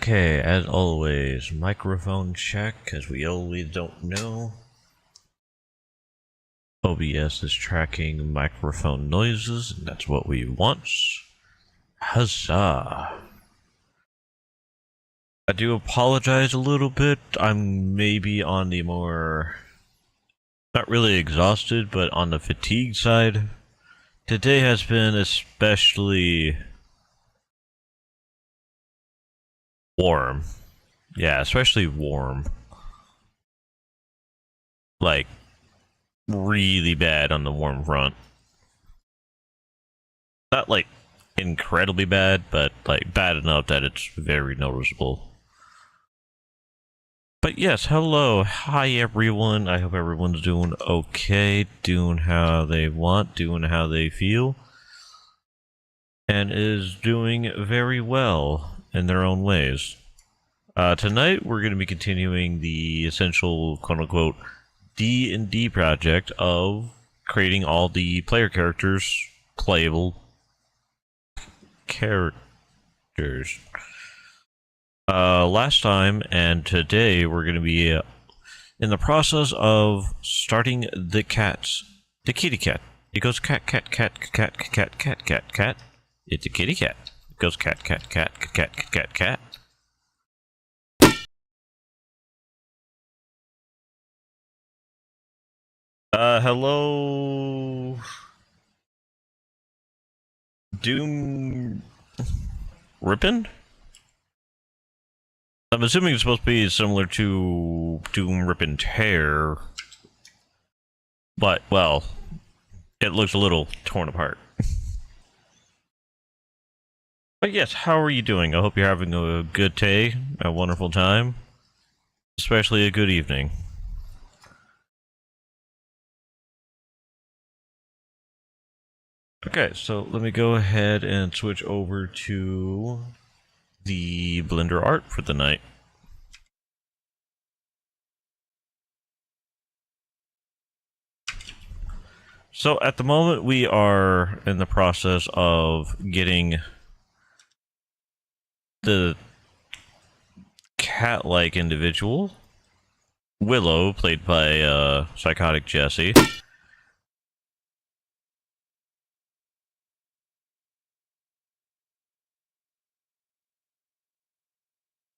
Okay, as always, microphone check, because we always don't know. OBS is tracking microphone noises, and that's what we want. Huzzah! I do apologize a little bit. I'm maybe on the more... not really exhausted, but on the fatigue side. Today has been especially... warm. Yeah, especially warm. Like, really bad on the warm front. Not like incredibly bad, but like bad enough that it's very noticeable. But yes, hello, hi everyone. I hope everyone's doing okay, doing how they want, doing how they feel, and is doing very well in their own ways. Tonight we're going to be continuing the essential quote-unquote DnD project of creating all the player characters, playable characters. Last time and today we're going to be in the process of starting the cats. The kitty cat. It goes cat, cat, cat, cat, cat, cat, cat, cat. It's a kitty cat. It goes cat, cat, cat, cat, cat, cat, cat. Hello... Doom... Rippin'? I'm assuming it's supposed to be similar to Doom Rippin' Tear. But, well, it looks a little torn apart. But yes, how are you doing? I hope you're having a good day, a wonderful time, especially a good evening. Okay, so let me go ahead and switch over to the Blender art for the night. So at the moment we are in the process of getting the cat-like individual, Willow, played by Psychotic Jessie.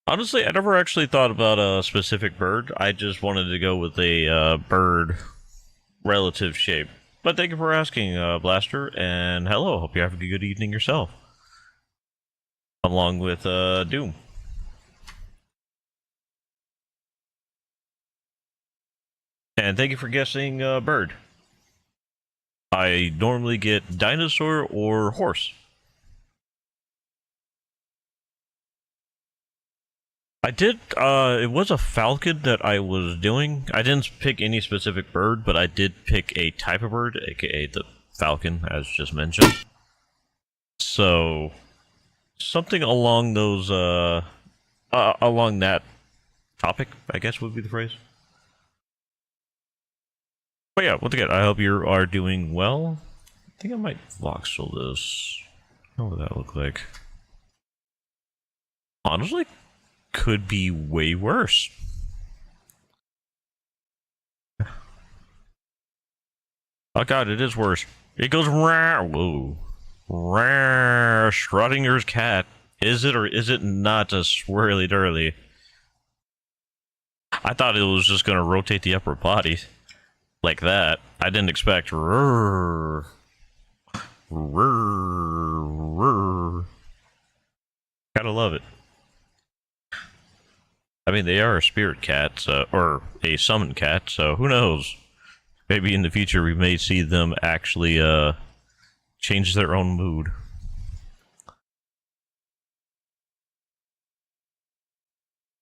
Honestly, I never actually thought about a specific bird. I just wanted to go with a bird relative shape. But thank you for asking, Blaster, and hello. Hope you're having a good evening yourself. Along with Doom. And thank you for guessing bird. I normally get dinosaur or horse. I did, it was a falcon that I was doing. I didn't pick any specific bird, but I did pick a type of bird, aka the falcon, as just mentioned. So, something along those, along that topic, I guess would be the phrase. But yeah, once again, I hope you are doing well. I think I might voxel this. What would that look like? Honestly, could be way worse. Oh god, it is worse. It goes rah. Whoa. Rah. Schrodinger's cat. Is it or is it not a swirly dirly? I thought it was just gonna rotate the upper body like that. I didn't expect rrrr. Rrrr. Gotta love it. I mean, they are a spirit cat, or a summon cat, so who knows? Maybe in the future we may see them actually change their own mood.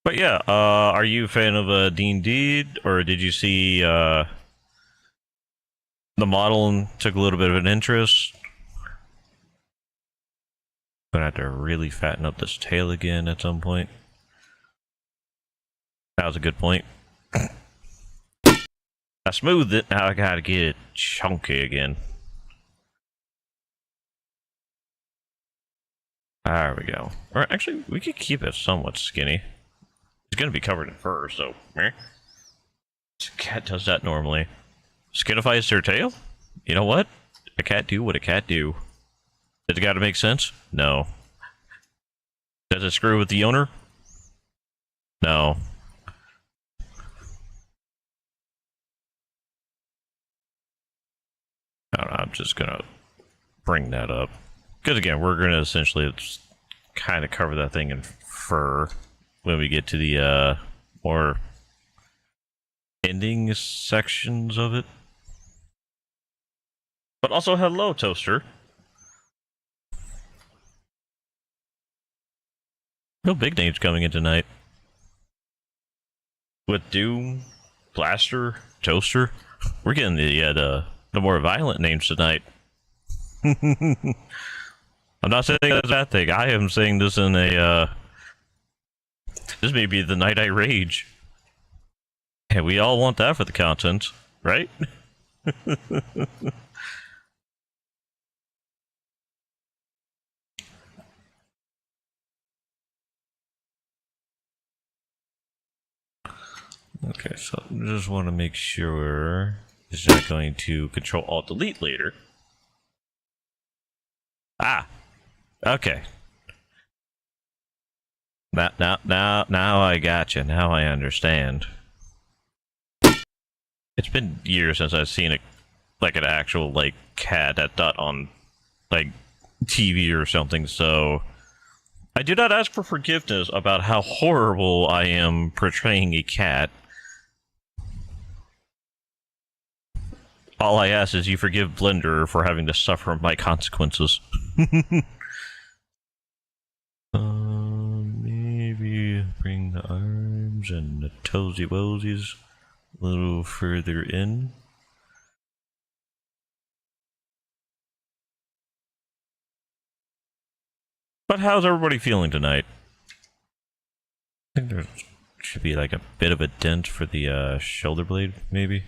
But yeah, are you a fan of D&D, or did you see the model and took a little bit of an interest? Gonna have to really fatten up this tail again at some point. That was a good point. I smoothed it, now I gotta get it chunky again. There we go. Or actually, we could keep it somewhat skinny. It's gonna be covered in fur, so... Cat does that normally. Skinifies their tail? You know what? A cat do what a cat do. Does it gotta make sense? No. Does it screw with the owner? No. I don't know, I'm just gonna bring that up. Because again, we're gonna essentially kind of cover that thing in fur when we get to the more ending sections of it. But also, hello, Toaster. No big names coming in tonight. With Doom, Blaster, Toaster, we're getting the more violent names tonight. I'm not saying that's a bad thing. I am saying this in a this may be the night I rage. And we all want that for the content, right? Okay, so I just want to make sure it's not going to Control Alt Delete later. Ah, okay. Now I gotcha. Now I understand. It's been years since I've seen an actual like cat that dot on like TV or something. So I do not ask for forgiveness about how horrible I am portraying a cat. All I ask is you forgive Blender for having to suffer my consequences. Maybe bring the arms and the toesy woesies a little further in. But how's everybody feeling tonight? I think there should be like a bit of a dent for the shoulder blade, maybe.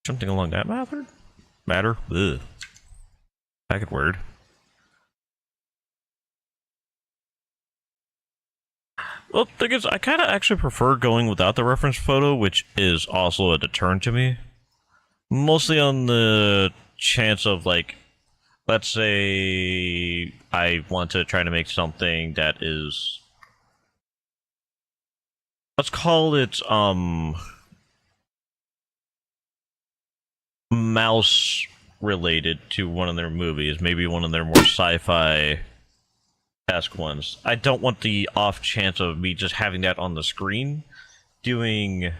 Something along that matter? Ugh. Packet word. Well, the thing is, I kind of actually prefer going without the reference photo, which is also a deterrent to me. Mostly on the chance of, like, let's say I want to try to make something that is... Let's call it, mouse related to one of their movies, maybe one of their more sci-fi-esque ones. I don't want the off chance of me just having that on the screen doing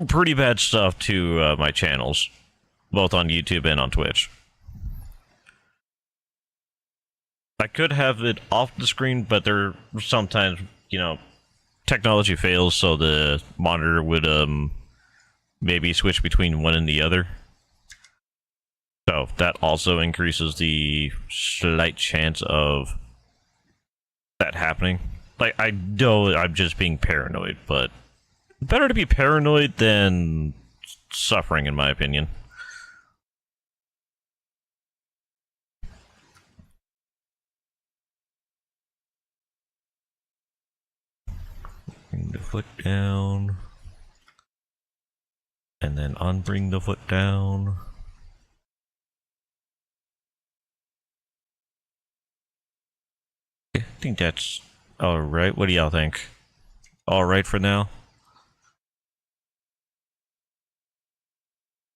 pretty bad stuff to my channels, both on YouTube and on Twitch. I could have it off the screen, but there sometimes, you know, technology fails, so the monitor would maybe switch between one and the other. So that also increases the slight chance of that happening. Like, I know I'm just being paranoid, but better to be paranoid than suffering, in my opinion. Bring the foot down. And then unbring the foot down. I think that's alright. What do y'all think? Alright for now?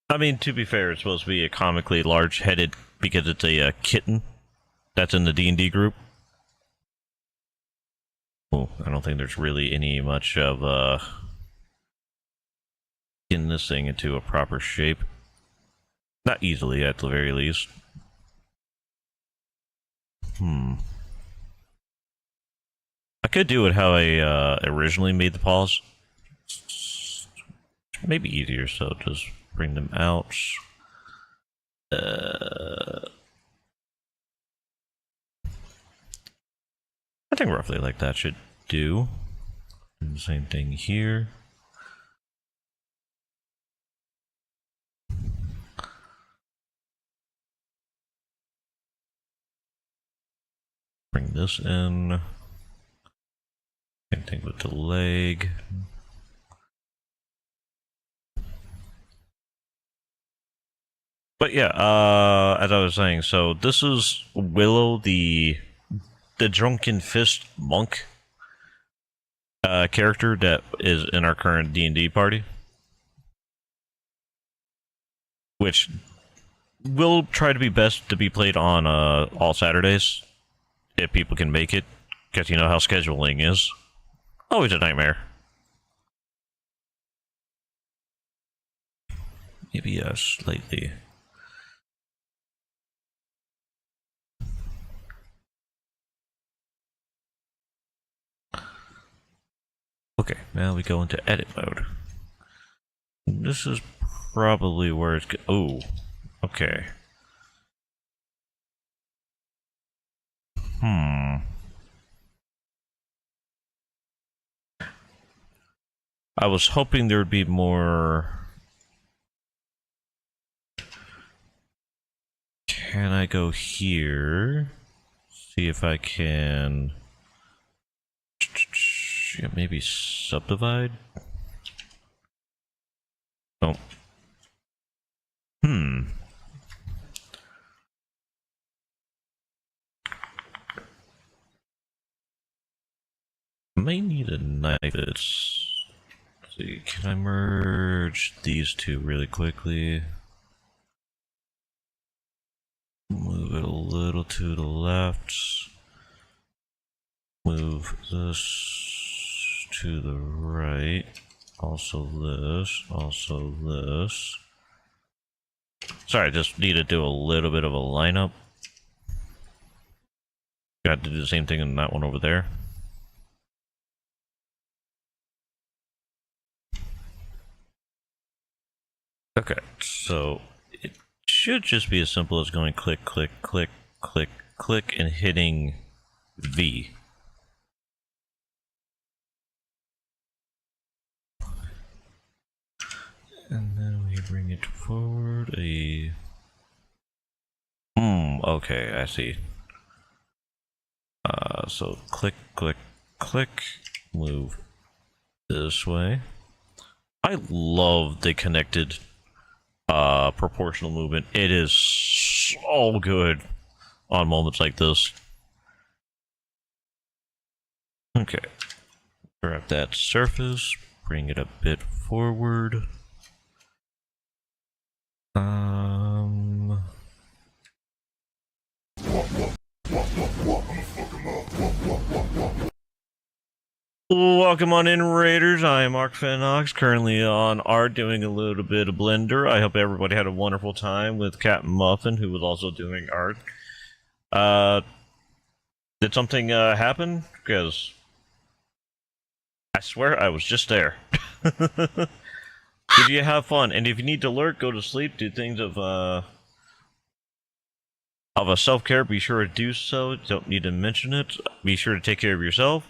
I mean, to be fair, it's supposed to be a comically large-headed because it's a kitten that's in the D&D group. Oh, I don't think there's really any much of getting this thing into a proper shape. Not easily, at the very least. I could do it how I originally made the paws. Maybe easier, so just bring them out. I think roughly like that should do. And the same thing here. Bring this in. Same thing with the leg. But yeah, as I was saying, so this is Willow, the Drunken Fist monk character that is in our current D&D party, which will try to be best to be played on all Saturdays if people can make it, because you know how scheduling is. Always a nightmare. Maybe slightly. Okay, now we go into edit mode. This is probably where it's oh, okay. I was hoping there would be more. Can I go here? See if I can. Yeah, maybe subdivide? Oh. May need a knife. Let's see, can I merge these two really quickly? Move it a little to the left. Move this to the right. Also this. Also this. Sorry, I just need to do a little bit of a lineup. Got to do the same thing in that one over there. Okay, so it should just be as simple as going click, click, click, click, click, and hitting V. And then we bring it forward a... okay, I see. So click, click, click, move this way. I love the connected proportional movement. It is so good on moments like this. Okay, grab that surface, bring it a bit forward. Welcome on in, Raiders. I am Mark Fenox, currently on art, doing a little bit of Blender. I hope everybody had a wonderful time with Captain Muffin, who was also doing art. Did something happen? Because I swear I was just there. Did you have fun? And if you need to lurk, go to sleep, do things of a self-care, be sure to do so. Don't need to mention it. Be sure to take care of yourself,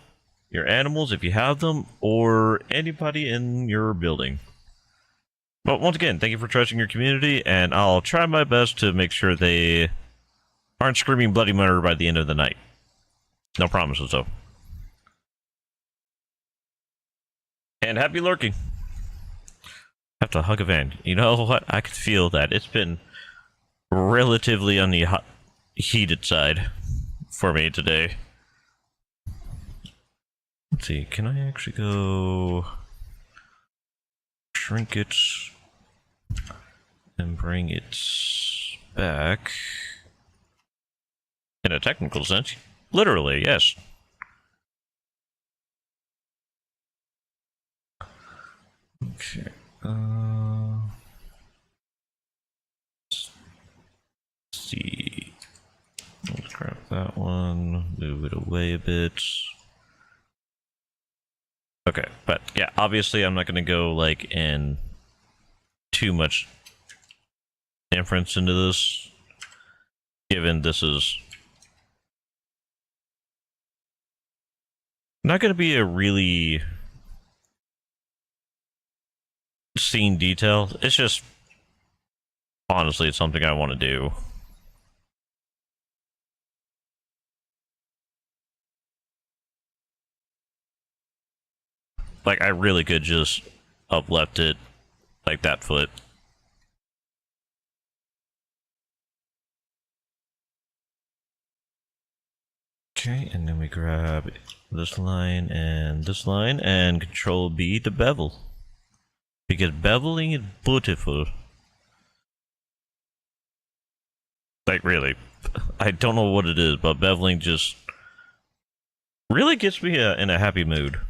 your animals if you have them, or anybody in your building. But once again, thank you for trusting your community, and I'll try my best to make sure they aren't screaming bloody murder by the end of the night. No promises, though. And happy lurking. I have to hug a van. You know what? I could feel that it's been relatively on the heated side for me today. Let's see, can I actually go shrink it and bring it back? In a technical sense, literally, yes. Okay. Let's see. Let's grab that one, move it away a bit. Okay, but yeah, obviously I'm not going to go like in too much inference into this, given this is Not gonna be a really scene detail. It's just, honestly, it's something I want to do. Like, I really could just uplift it like that foot. Okay, and then we grab this line and Control B to bevel. Because beveling is beautiful. Like, really. I don't know what it is, but beveling just really gets me in a happy mood.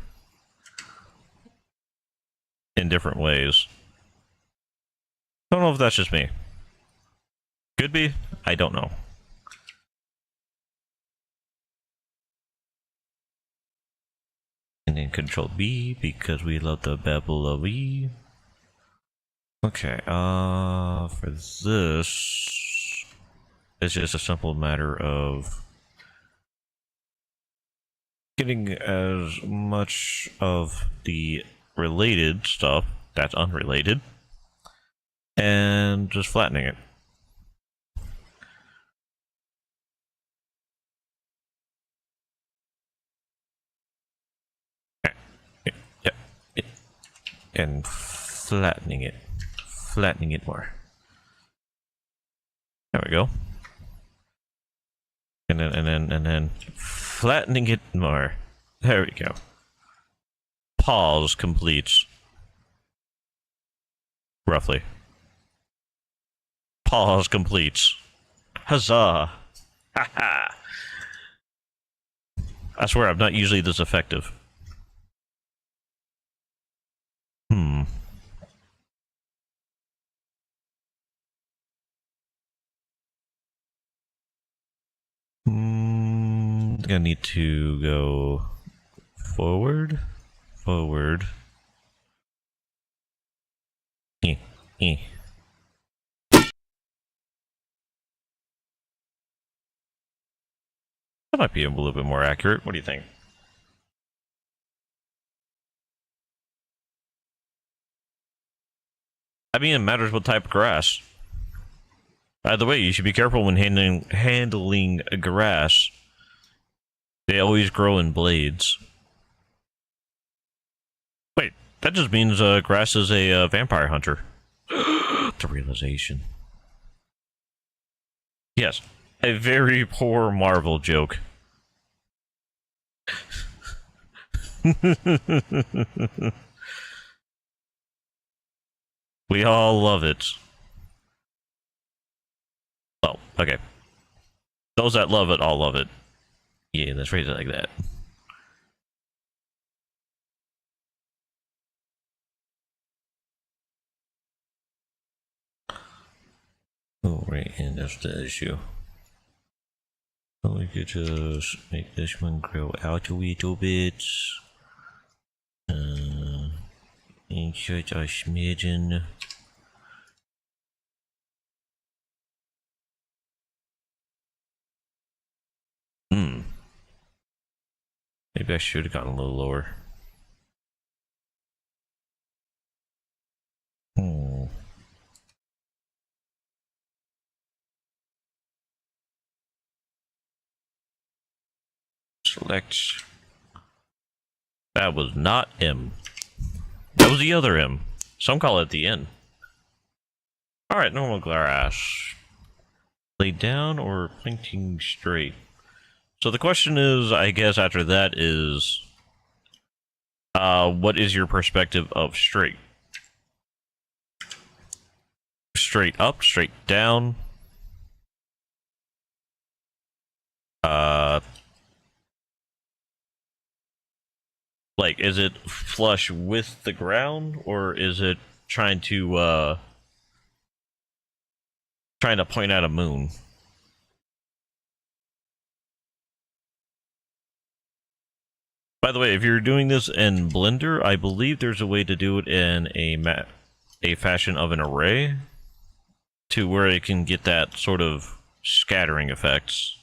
In different ways. Don't know if that's just me. Could be. I don't know. And then Control B because we love the bevel of E. Okay, for this, it's just a simple matter of getting as much of the related stuff that's unrelated and just flattening it. Yeah. And flattening it more. There we go. And then flattening it more. There we go. Pause completes. Roughly. Pause completes. Huzzah! Haha! I swear I'm not usually this effective. I think I need to go forward. That might be a little bit more accurate. What do you think? I mean, it matters what type of grass. By the way, you should be careful when handling grass. They always grow in blades. Wait, that just means grass is a vampire hunter. The realization. Yes, a very poor Marvel joke. We all love it. Oh, okay. Those that love it all love it. Yeah, let's phrase it like that. Oh, right, and that's the issue. So we could just make this one grow out a little bit. Insert a smidgen. Maybe I should have gotten a little lower. Select. That was not M. That was the other M. Some call it the N. Alright, normal grass. Laid down or pointing straight? So the question is, I guess after that is, what is your perspective of straight? Straight up, straight down? Like, is it flush with the ground, or is it trying to point at a moon? By the way, if you're doing this in Blender, I believe there's a way to do it in a fashion of an array, to where it can get that sort of scattering effects.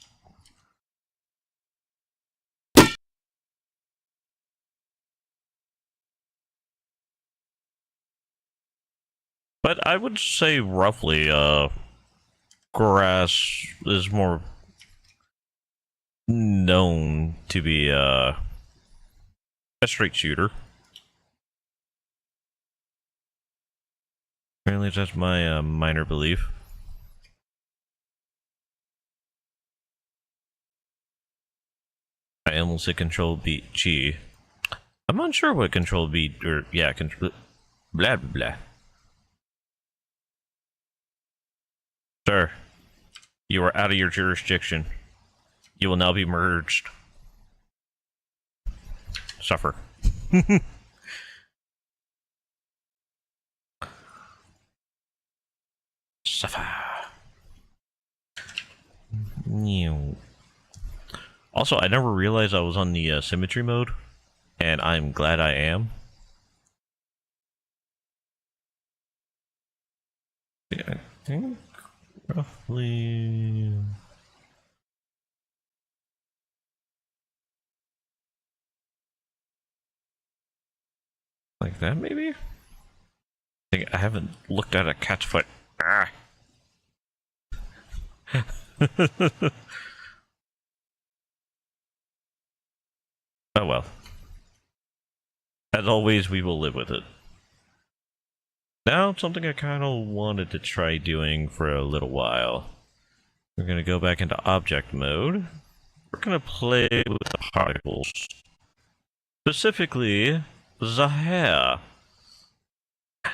But I would say roughly, grass is more known to be a straight shooter. Apparently that's my minor belief. I almost said control B G. I'm unsure what control B or yeah, control blah blah blah. Sir, you are out of your jurisdiction. You will now be merged. Suffer. Suffer. Also, I never realized I was on the symmetry mode, and I'm glad I am. Yeah, I think roughly... like that, maybe? I haven't looked at a cat's foot. Ah. Oh well. As always, we will live with it. Now, something I kind of wanted to try doing for a little while. We're going to go back into object mode. We're going to play with the particles. Specifically, the hair.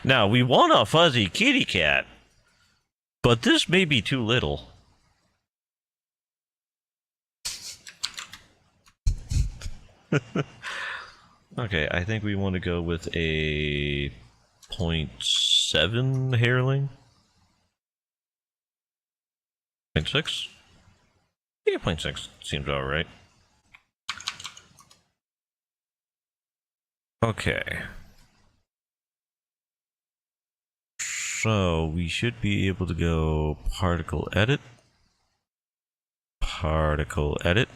Now, we want a fuzzy kitty cat, but this may be too little. Okay, I think we want to go with a 0.7 hairling. 0.6? Yeah, 0.6 seems alright. Okay. So, we should be able to go particle edit. Particle edit.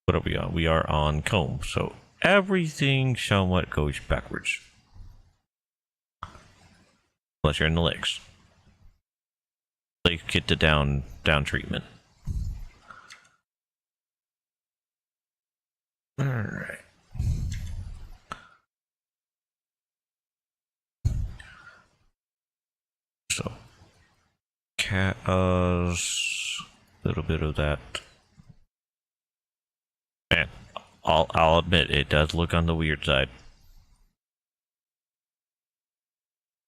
What are we on? We are on comb, so everything somewhat goes backwards. Unless you're in the legs. Like get the down treatment. Alright. So cat a little bit of that. Man, I'll admit it does look on the weird side.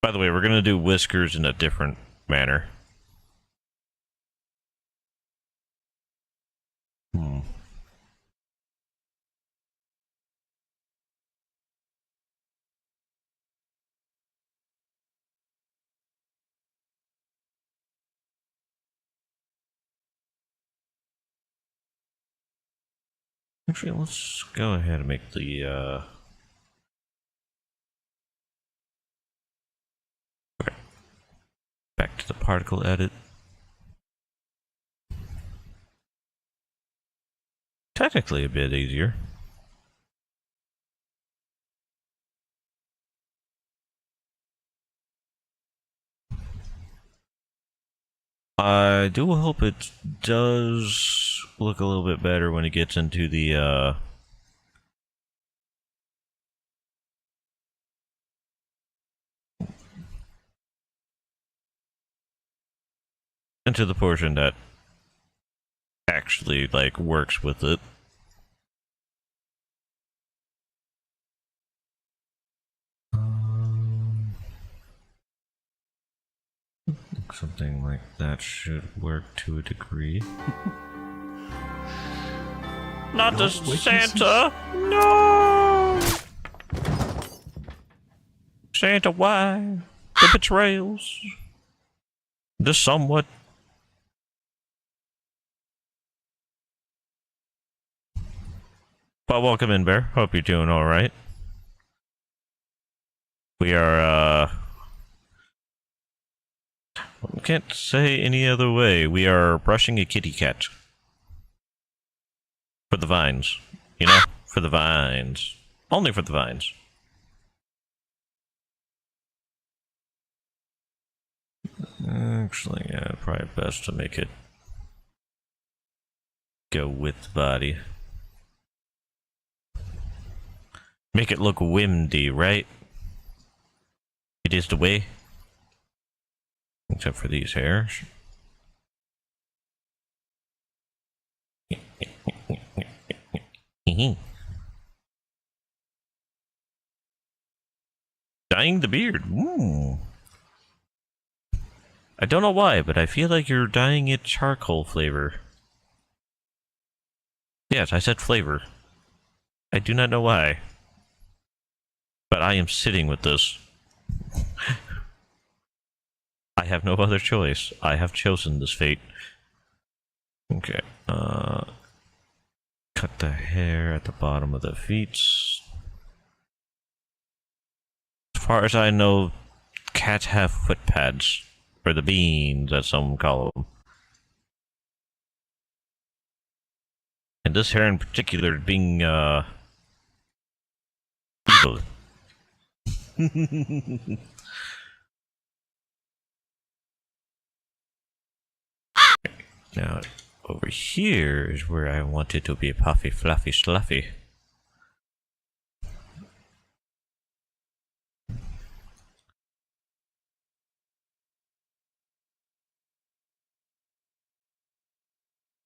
By the way, we're gonna do whiskers in a different manner. Actually, let's go ahead and make the okay. Back to the particle edit. Technically a bit easier. I do hope it does look a little bit better when it gets into the into the portion that actually like works with it. Something like that should work to a degree. Not the Santa! No! Santa, why? The betrayals. The somewhat. Well, welcome in, Bear. Hope you're doing alright. We are, can't say any other way. We are brushing a kitty cat. For the vines. You know? For the vines. Only for the vines. Actually, yeah, probably best to make it go with the body. Make it look windy, right? It is the way. Except for these hairs. Dyeing the beard. Ooh. I don't know why, but I feel like you're dyeing it charcoal flavor. Yes, I said flavor. I do not know why. But I am sitting with this. I have no other choice. I have chosen this fate. Okay. Cut the hair at the bottom of the feet. As far as I know, cats have foot pads. Or the beans, as some call them. And this hair in particular being, evil. Now, over here is where I want it to be puffy, fluffy, sluffy.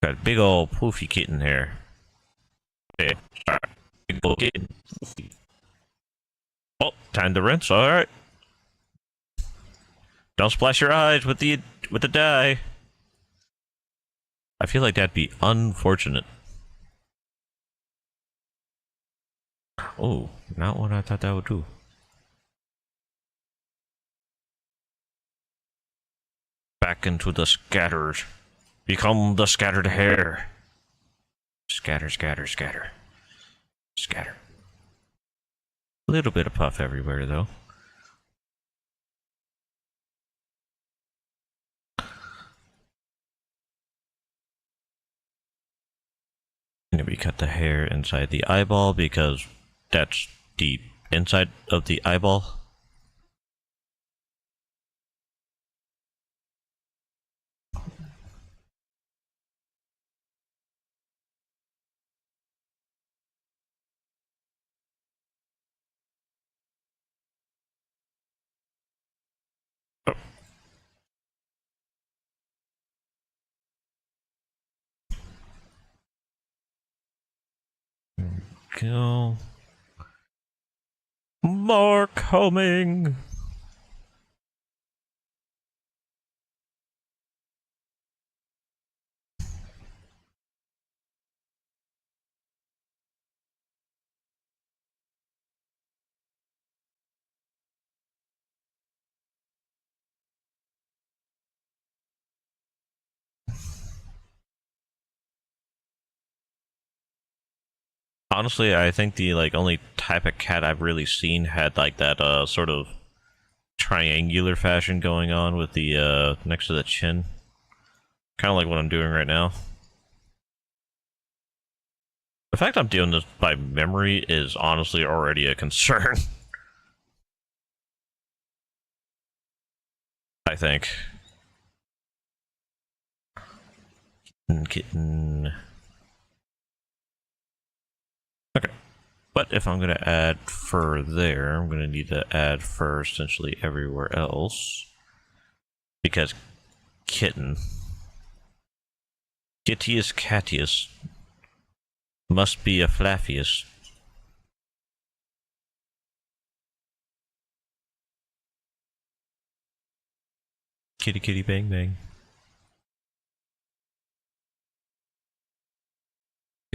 Got a big old poofy kitten here. Okay, alright. Big old kitten. Oh, time to rinse, alright. Don't splash your eyes with the dye. I feel like that'd be unfortunate. Oh, not what I thought that would do. Back into the scatters. Become the scattered hair. Scatter, scatter, scatter. Scatter. A little bit of puff everywhere, though. And we cut the hair inside the eyeball because that's the inside of the eyeball. Go. More combing. Honestly, I think the only type of cat I've really seen had like that sort of triangular fashion going on with the next to the chin. Kind of like what I'm doing right now. The fact I'm doing this by memory is honestly already a concern. I think. Kitten. Okay. But if I'm going to add fur there, I'm going to need to add fur essentially everywhere else. Because kitten. Kittius cattius. Must be a flaffius. Kitty kitty bang bang.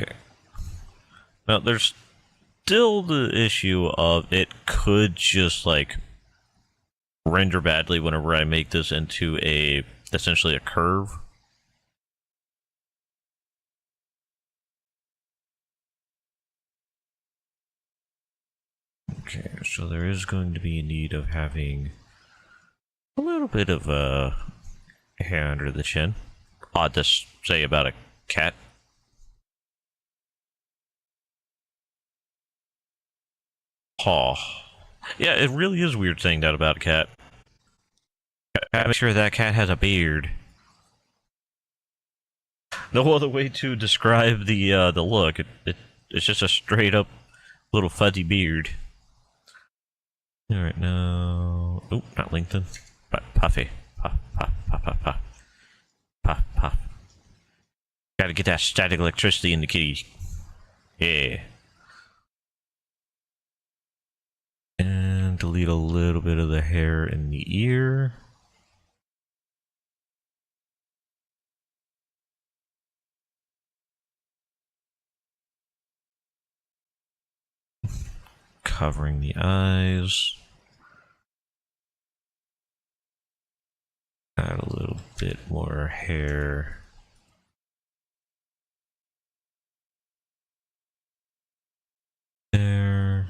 Okay. Now there's still the issue of it could just render badly whenever I make this into essentially a curve. Okay, so there is going to be a need of having a little bit of hair under the chin. Odd to say about a cat. Paw. Yeah, it really is weird saying that about a cat. Gotta make sure that cat has a beard. No other way to describe the look. It's just a straight up little fuzzy beard. Alright, now... Oh, not LinkedIn. But Puffy. Puff, puff, puff, puff, puff. Puff, puff. Gotta get that static electricity in the kitty. Yeah. And delete a little bit of the hair in the ear. Covering the eyes. Add a little bit more hair. There.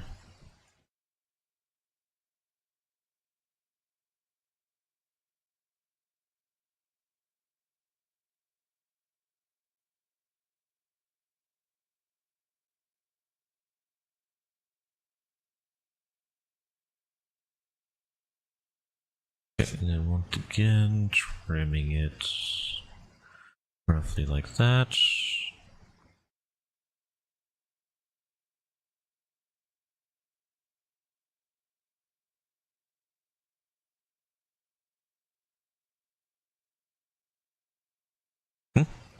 Okay, and then once again, trimming it roughly like that.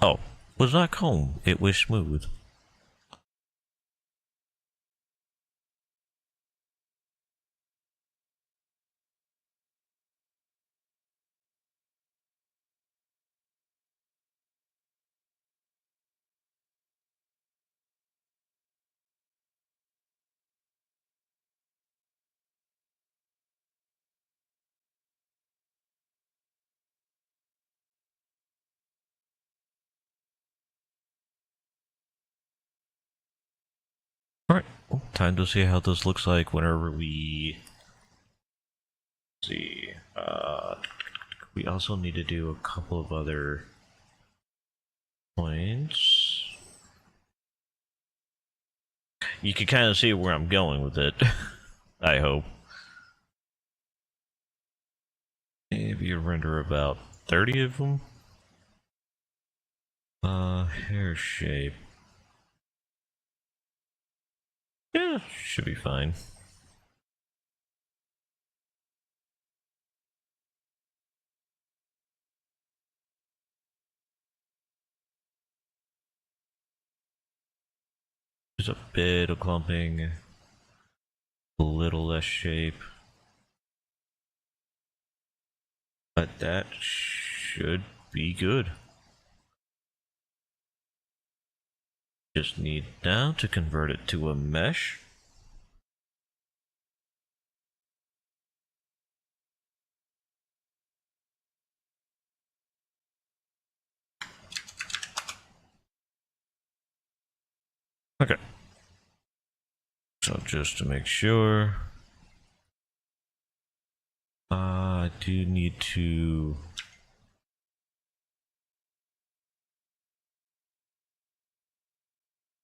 Oh, was not comb, it was smooth. Alright, well, time to see how this looks like whenever we... see. We also need to do a couple of other points. You can kind of see where I'm going with it, I hope. Maybe render about 30 of them. Hair shape. Yeah, should be fine. There's a bit of clumping, a little less shape. But that should be good. Just need now to convert it to a mesh. Okay. So just to make sure, I do need to...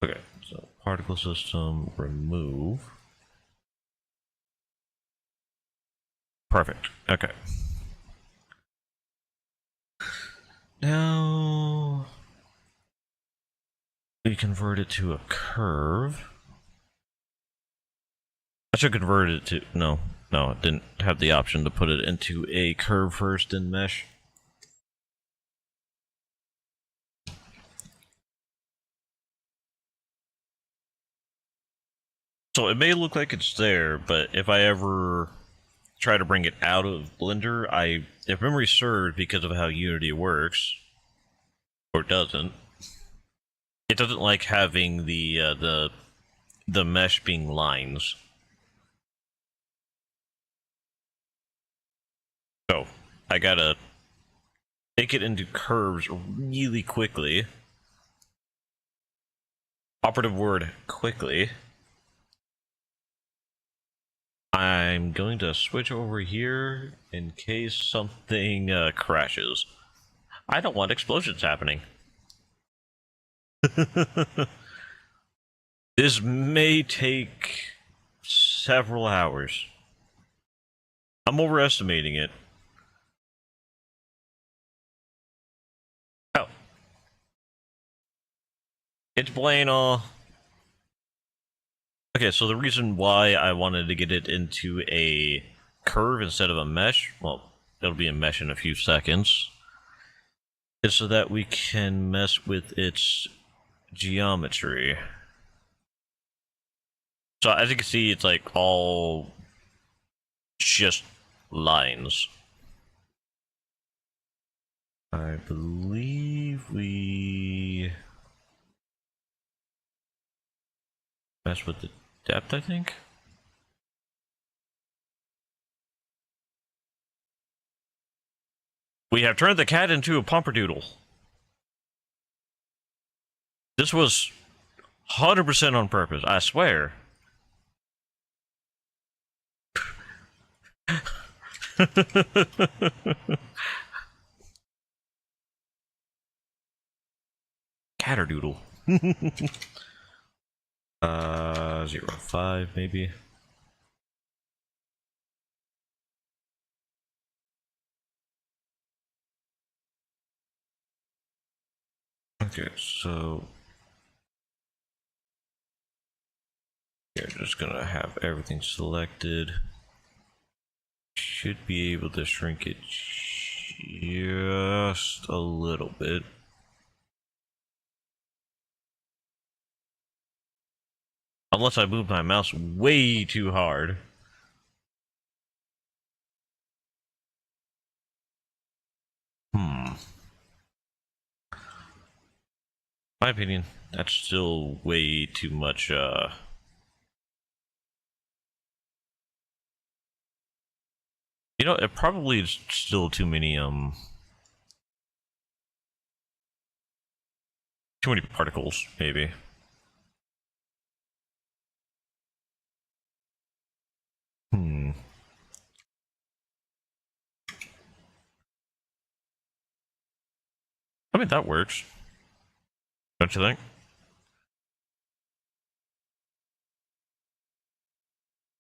Okay, so particle system remove. Perfect, okay. Now we convert it to a curve. I should convert it to, no, I didn't have the option to put it into a curve first in mesh. So it may look like it's there, but if I ever try to bring it out of Blender, if memory serves, because of how Unity works, or doesn't, it doesn't like having the mesh being lines. So I gotta make it into curves really quickly. Operative word, quickly. I'm going to switch over here in case something crashes. I don't want explosions happening. This may take several hours. I'm overestimating it. It's bueno. Okay, so the reason why I wanted to get it into a curve instead of a mesh, well, it'll be a mesh in a few seconds, is so that we can mess with its geometry. So as you can see, it's like all just lines. I believe we mess with the depth, I think. We have turned the cat into a pomperdoodle. This was 100% on purpose, I swear. Catterdoodle. 0.5 maybe. Okay, so you're just gonna have everything selected. Should be able to shrink it just a little bit. Unless I move my mouse way too hard. My opinion, that's still way too much, You know, it probably is still too many, too many particles, maybe. I mean, that works. Don't you think?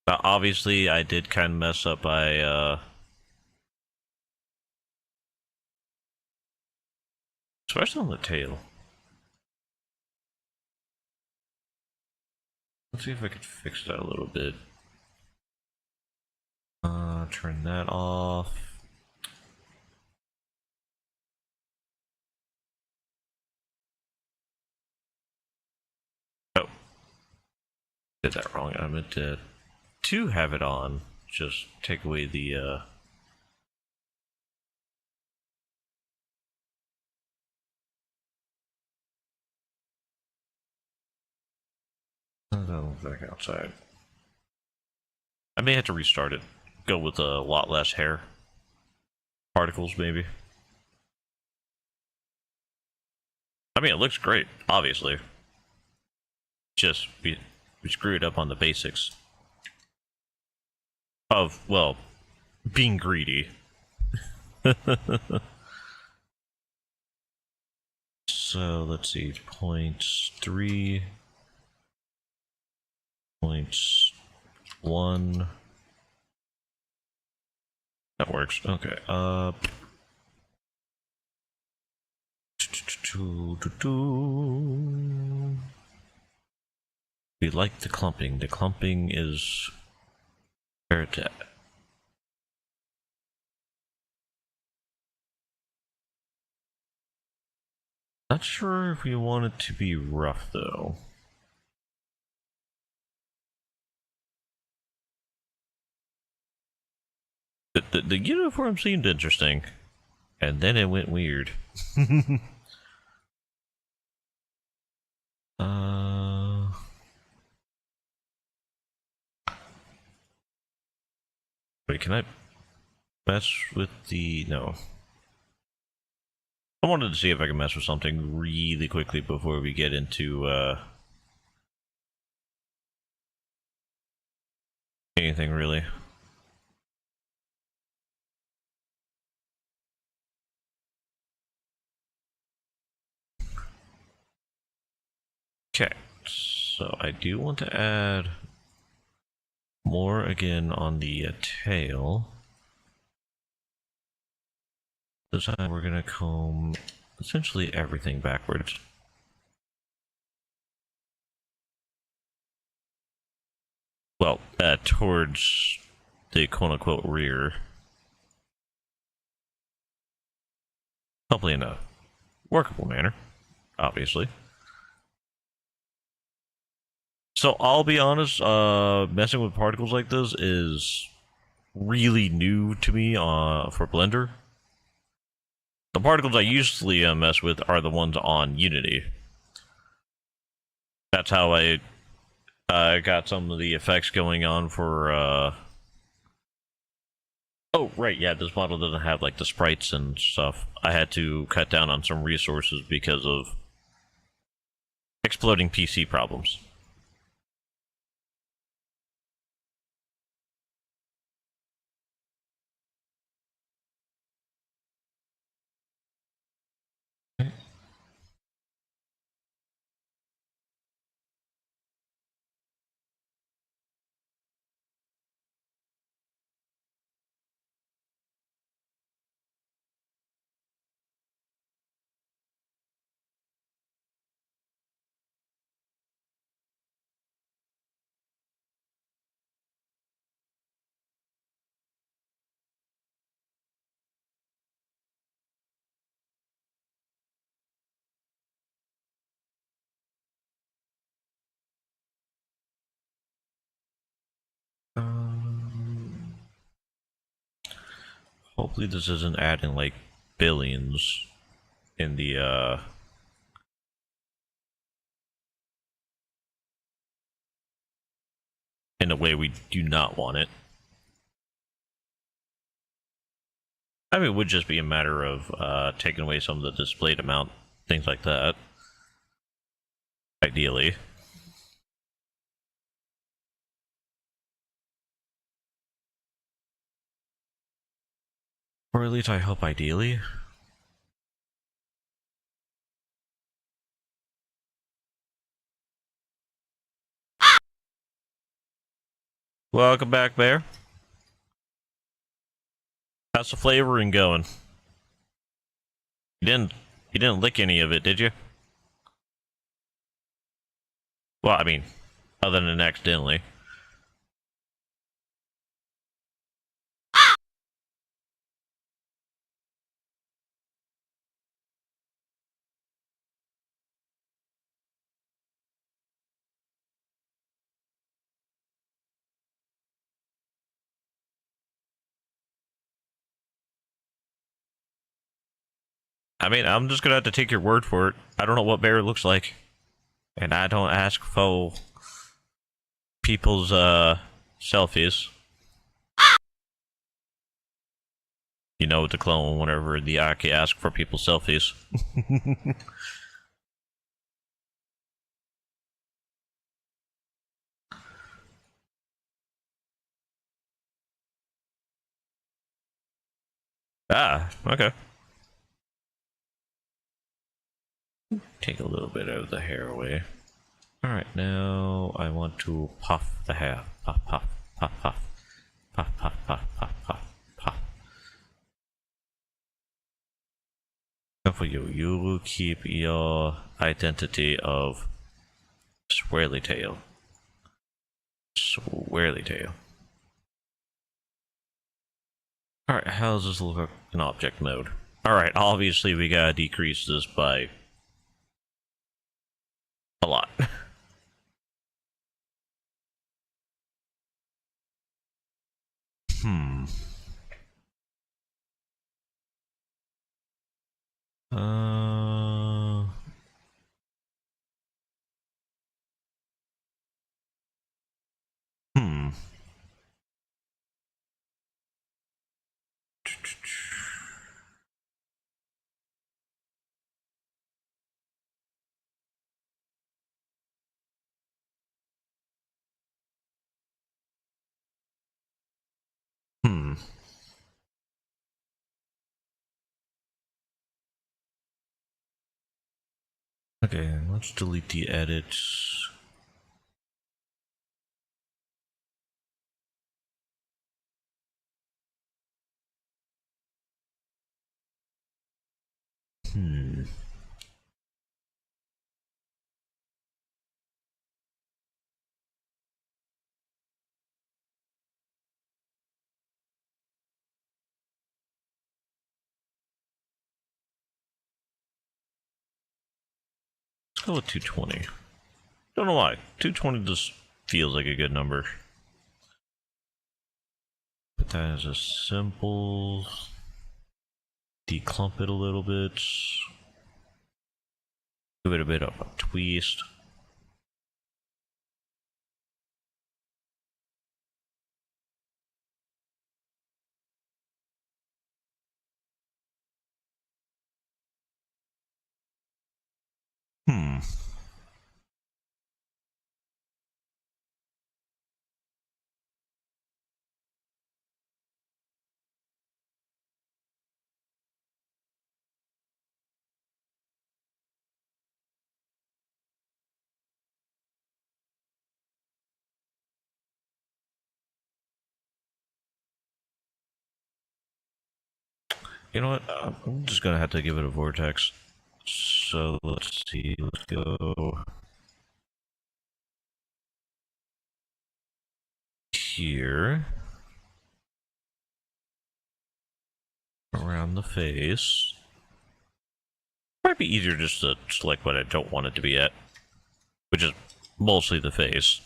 Obviously, I did kind of mess up by, especially on the tail. Let's see if I can fix that a little bit. Turn that off. Oh. Did that wrong. I meant to have it on. Just take away the, back outside. I may have to restart it. Go with a lot less hair. Particles, maybe. I mean, it looks great, obviously. Just, we screwed up on the basics. Of, well, being greedy. So, let's see, 0.3... 0.1... That works, okay, we like the clumping. The clumping is where it's at. Not sure if we want it to be rough though. The uniform seemed interesting, and then it went weird. Wait, can I mess with the... No. I wanted to see if I can mess with something really quickly before we get into, anything really. Okay, so I do want to add more again on the tail. This time we're gonna comb essentially everything backwards. Well, towards the quote-unquote rear. Hopefully in a workable manner, obviously. So I'll be honest, messing with particles like this is really new to me for Blender. The particles I usually mess with are the ones on Unity. That's how I got some of the effects going on for... Oh, right, yeah, this model doesn't have like the sprites and stuff. I had to cut down on some resources because of exploding PC problems. Hopefully this isn't adding like billions in the in a way we do not want it. I mean, it would just be a matter of taking away some of the displayed amount, things like that. Ideally. Or at least I hope ideally. Welcome back, Bear. How's the flavoring going? You didn't lick any of it, did you? Well, I mean, other than accidentally. I mean, I'm just gonna have to take your word for it. I don't know what Bear looks like. And I don't ask for people's selfies. You know, to clone whenever the Aki asks for people's selfies. Ah, okay. Take a little bit of the hair away. Alright, now I want to puff the hair. Puff, puff, puff, puff. Puff, puff, puff, puff, puff, puff. And for you, you will keep your identity of Swirly Tail. Swirly Tail. Alright, how does this look like in object mode? Alright, obviously we gotta decrease this by a lot. Hmm. Uh... Hmm. Hmm. Okay, let's delete the edits. Hmm. go with 220. Don't know why. 220 just feels like a good number. Put that as a simple. Declump it a little bit. Give it a bit of a twist. You know what? I'm just gonna have to give it a vortex. So let's see. Let's go here. Around the face. Might be easier just to select what I don't want it to be at, which is mostly the face.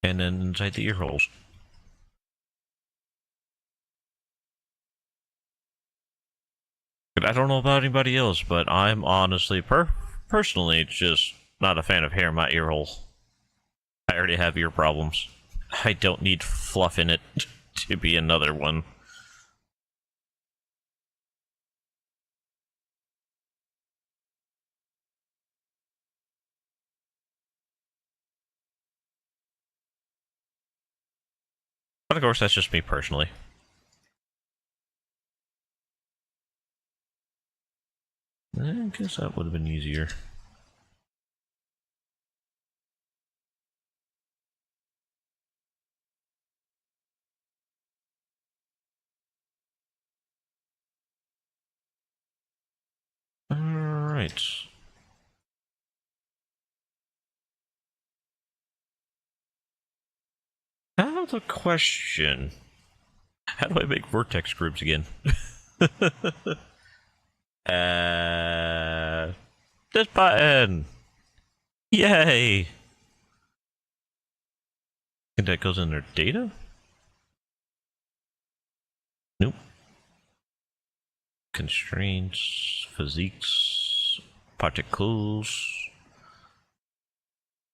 And then inside the ear holes. I don't know about anybody else, but I'm honestly, personally, just not a fan of hair in my ear hole. I already have ear problems. I don't need fluff in it to be another one. But of course, that's just me personally. I guess that would have been easier. Alright. I have a question. How do I make vortex groups again? This button! Yay! Think that goes in their data? Nope. Constraints, physiques, particles,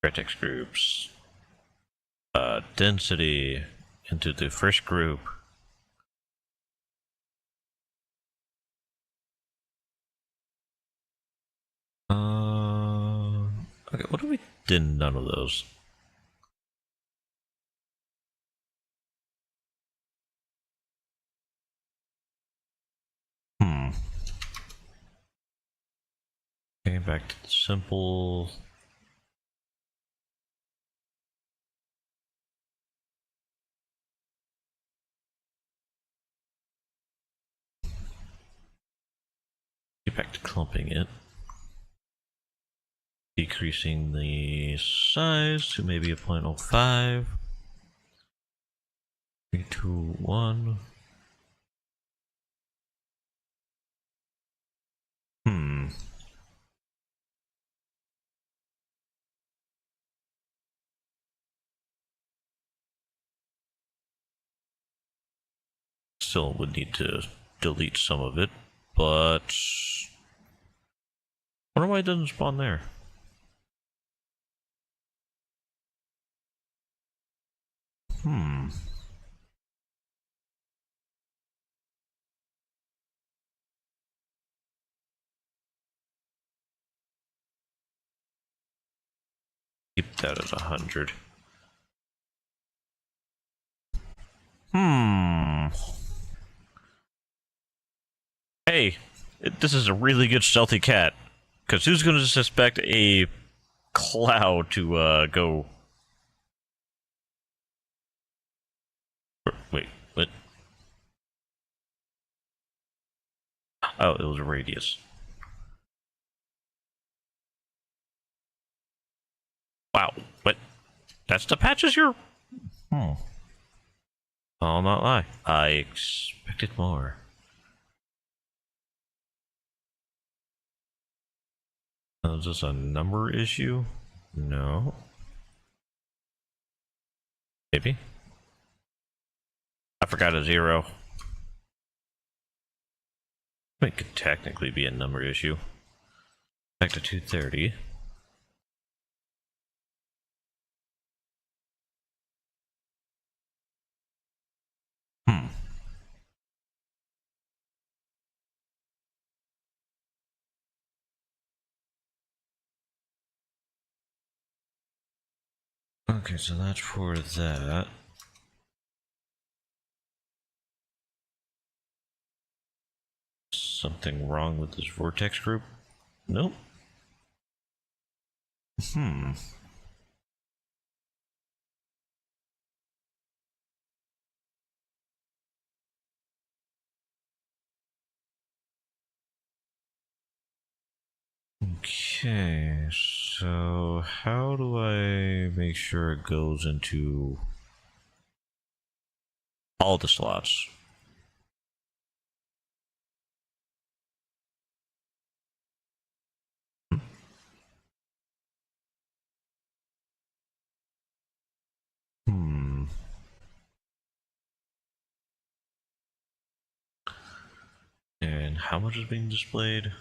vortex groups, density into the first group. Okay, what if we did none of those? Okay, back to the simple. Get back to clumping it. Decreasing the size to maybe a 0.05. 3, 2, 1. Still would need to delete some of it, but I wonder why it doesn't spawn there. Keep that as 100. Hey, this is a really good stealthy cat. Because who's going to suspect a cloud to go Oh, it was a radius. Wow, what? That's the patches you're... I'll not lie. I expected more. Is this a number issue? No. Maybe. I forgot a 0. It could technically be a number issue. Back to 230. Okay, so that's for that. Something wrong with this vortex group? Nope. Okay, so how do I make sure it goes into all the slots? And how much is being displayed?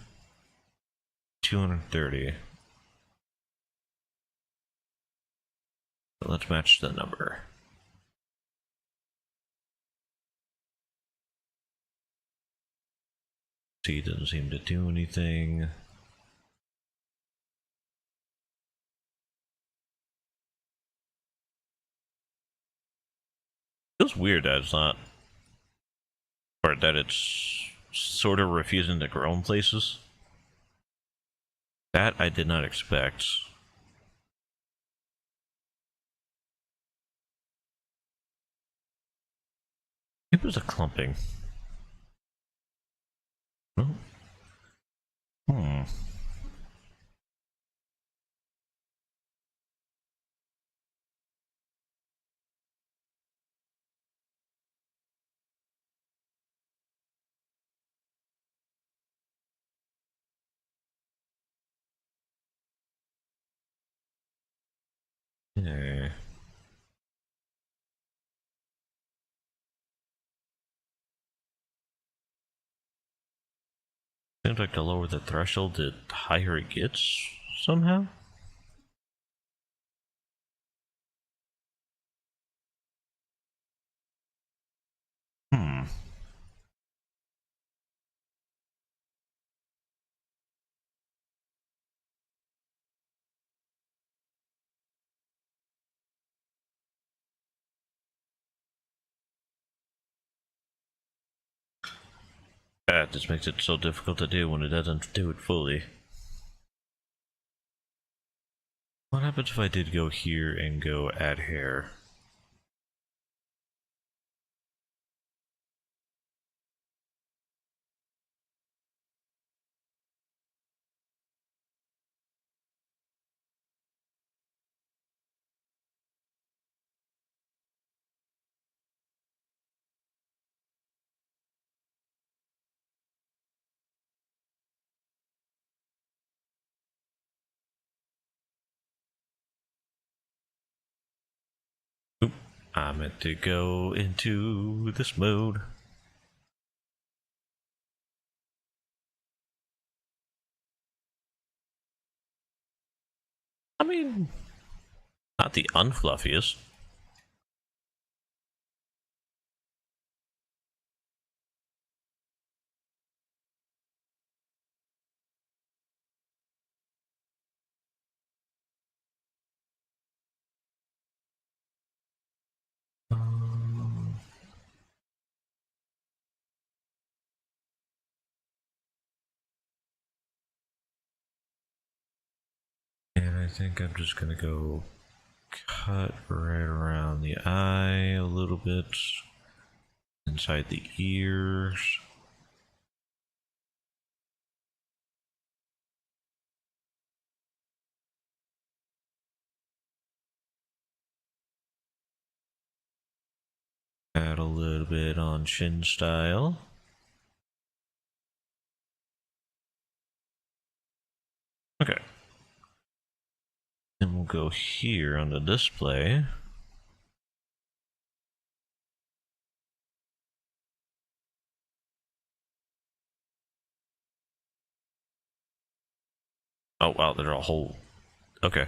230. So let's match the number. See, doesn't seem to do anything. Feels weird that it's not, or that it's sort of refusing to grow in places. That I did not expect. It was a clumping. Oh. Yeah. Seems like the lower the threshold, the higher it gets somehow. That just makes it so difficult to do when it doesn't do it fully. What happens if I did go here and go add hair? Oop, I meant to go into this mode. I mean, not the unfluffiest. And I think I'm just gonna go cut right around the eye a little bit, inside the ears. Add a little bit on Shin style. Okay. Then we'll go here on the display. Oh wow, they're a whole... Okay.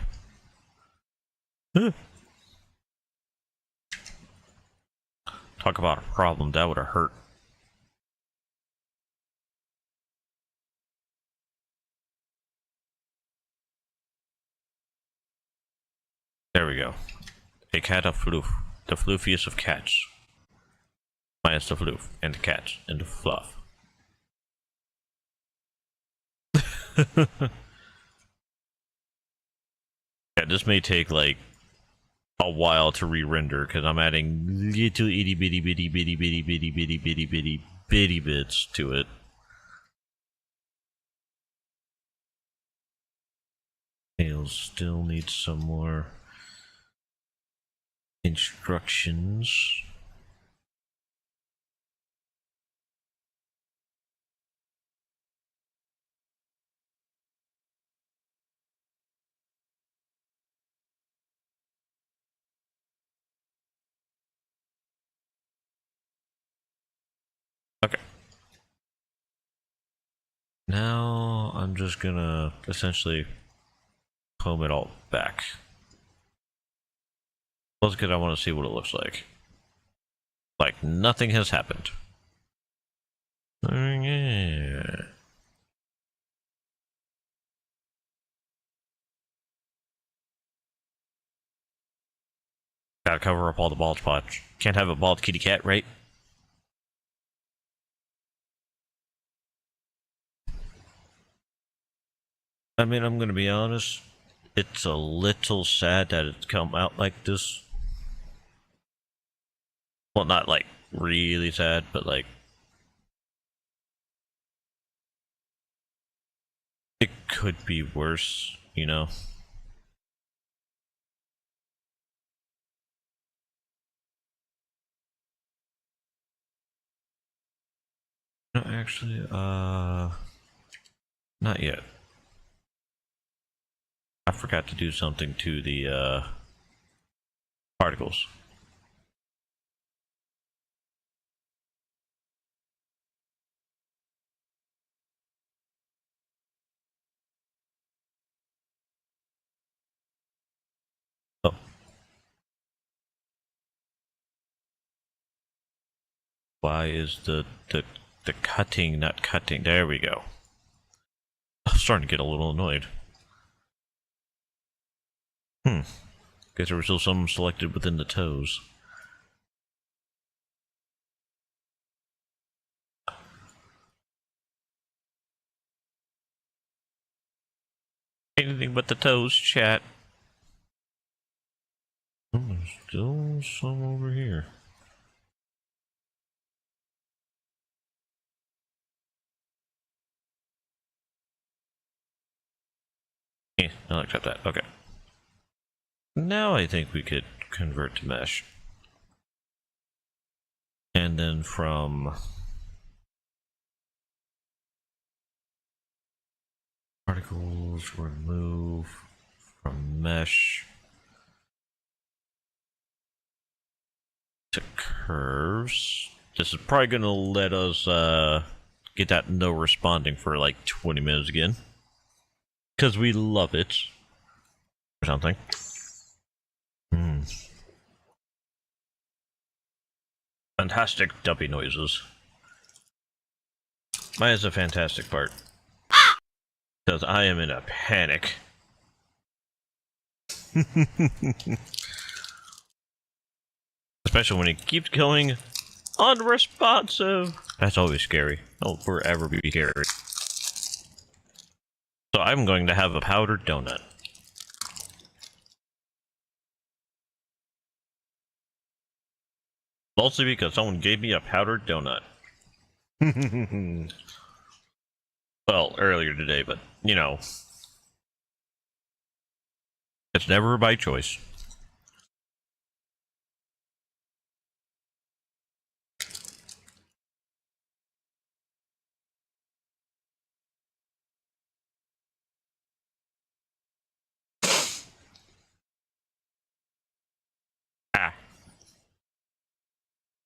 Talk about a problem, that would have hurt. There we go. A cat of floof. The floofiest of cats. Minus the floof, and the cats, and the fluff. Yeah, this may take like a while to re-render because I'm adding little itty bitty bitty bitty bitty bitty bitty bitty bitty bitty bits to it. It'll still need some more instructions. Okay. Now I'm just gonna essentially comb it all back. Well, it's good. I want to see what it looks like. Like nothing has happened. Yeah. Gotta cover up all the bald spots. Can't have a bald kitty cat, right? I mean, I'm gonna be honest. It's a little sad that it's come out like this. Well, not like really sad, but like it could be worse, you know? No, actually, not yet. I forgot to do something to the, particles. Oh. Why is the cutting not cutting? There we go. I'm starting to get a little annoyed. Guess there was still some selected within the toes. Anything but the toes, chat. Oh, there's still some over here. Yeah, I'll accept that. Okay. Now I think we could convert to mesh. And then from particles, remove from mesh to curves. This is probably going to let us get that no responding for like 20 minutes again. Because we love it. Or something. Fantastic dumpy noises. Mine is a fantastic part. Because I am in a panic. Especially when it keeps going unresponsive. That's always scary. I'll forever be scary. So I'm going to have a powdered donut. Mostly because someone gave me a powdered donut. Well, earlier today, but, you know. It's never by choice.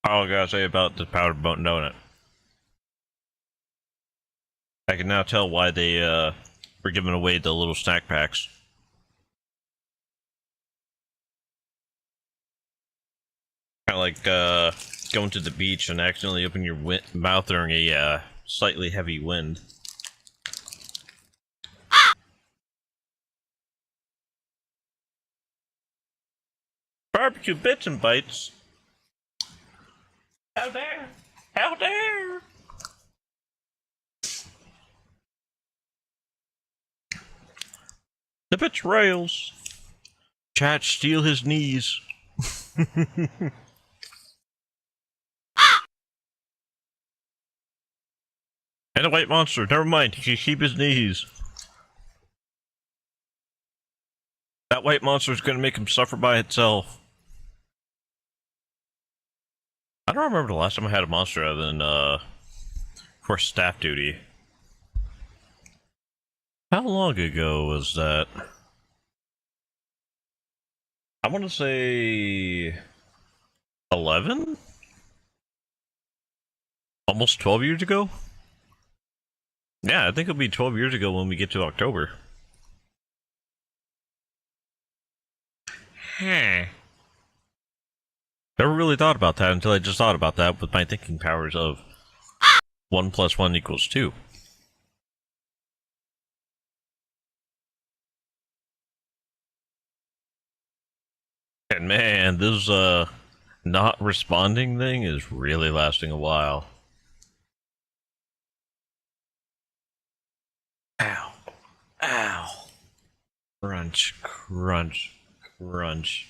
All I gotta say about the powdered bone donut. I can now tell why they were giving away the little snack packs. Kind of like going to the beach and accidentally open your mouth during a slightly heavy wind. Barbecue bits and bites. How dare! How dare! The betrayals. Chat steal his knees. And a white monster. Never mind. He can keep his knees. That white monster is going to make him suffer by itself. I don't remember the last time I had a monster other than for staff duty. How long ago was that? I want to say 11? Almost 12 years ago? Yeah, I think it'll be 12 years ago when we get to October. Never really thought about that until I just thought about that with my thinking powers of 1 + 1 = 2. And man, this not responding thing is really lasting a while. Ow. Ow. Crunch, crunch, crunch.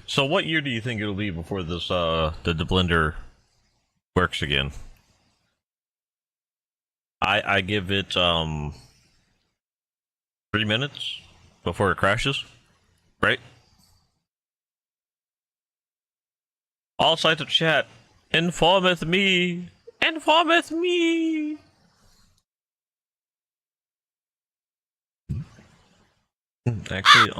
So what year do you think it'll be before this, the blender works again? I give it, 3 minutes before it crashes, right? All sides of chat, informeth me! Informeth me! Actually,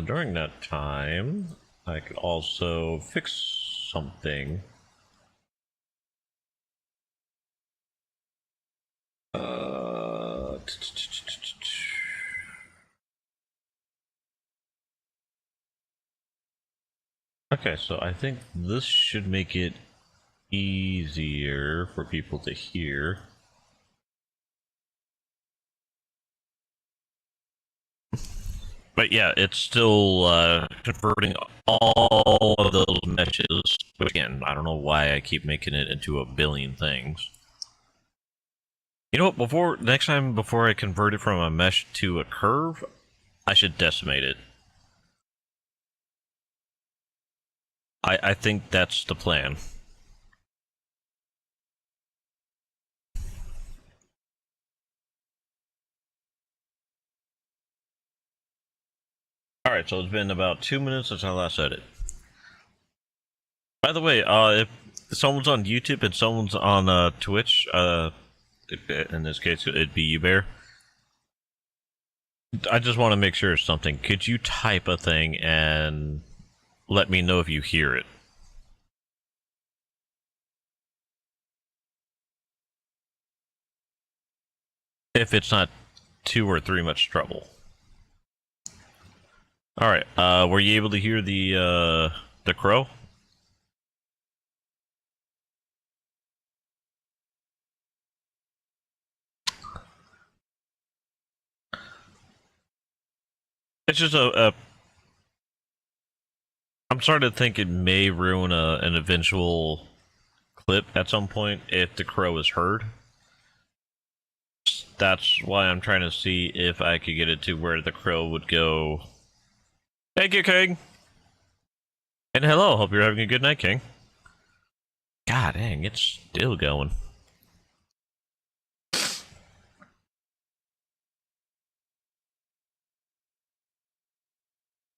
during that time, I could also fix something. Okay, so I think this should make it easier for people to hear. But yeah, it's still converting all of those meshes. Which again, I don't know why I keep making it into a billion things. You know what, next time before I convert it from a mesh to a curve, I should decimate it. I think that's the plan. Alright, so it's been about 2 minutes since I last said it. By the way, if someone's on YouTube and someone's on Twitch, in this case it'd be Ubear, I just want to make sure of something. Could you type a thing and let me know if you hear it? If it's not 2 or 3 much trouble. Alright, were you able to hear the crow? It's just I'm starting to think it may ruin an eventual clip at some point if the crow is heard. That's why I'm trying to see if I could get it to where the crow would go. Thank you, King! And hello, hope you're having a good night, King. God dang, it's still going.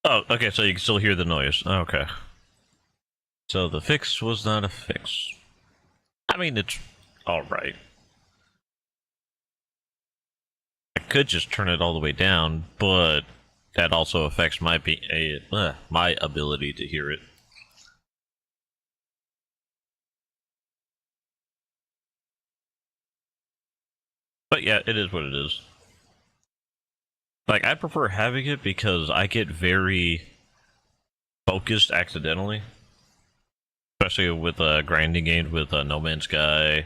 Oh, okay, so you can still hear the noise. Okay. So the fix was not a fix. I mean, it's alright. I could just turn it all the way down, but that also affects my my ability to hear it. But yeah, it is what it is. Like, I prefer having it because I get very focused accidentally. Especially with grinding games with No Man's Sky.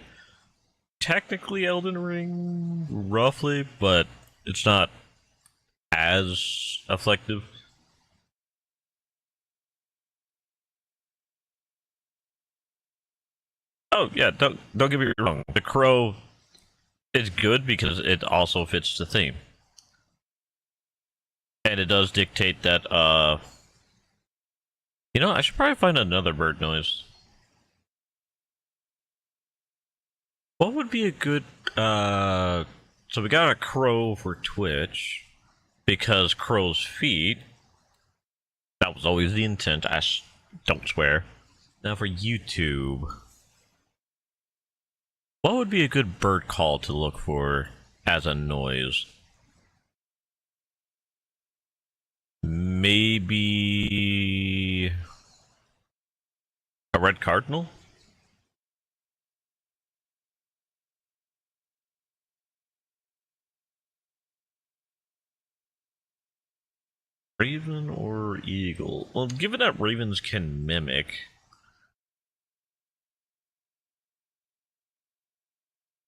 Technically Elden Ring, roughly, but it's not as effective. Oh yeah, don't get me wrong. The Crow is good because it also fits the theme. And it does dictate that you know, I should probably find another bird noise. What would be a good so we got a crow for Twitch because crow's feet. That was always the intent. Don't swear. Now for YouTube. What would be a good bird call to look for as a noise? Maybe a red cardinal? Raven or eagle? Well, given that ravens can mimic.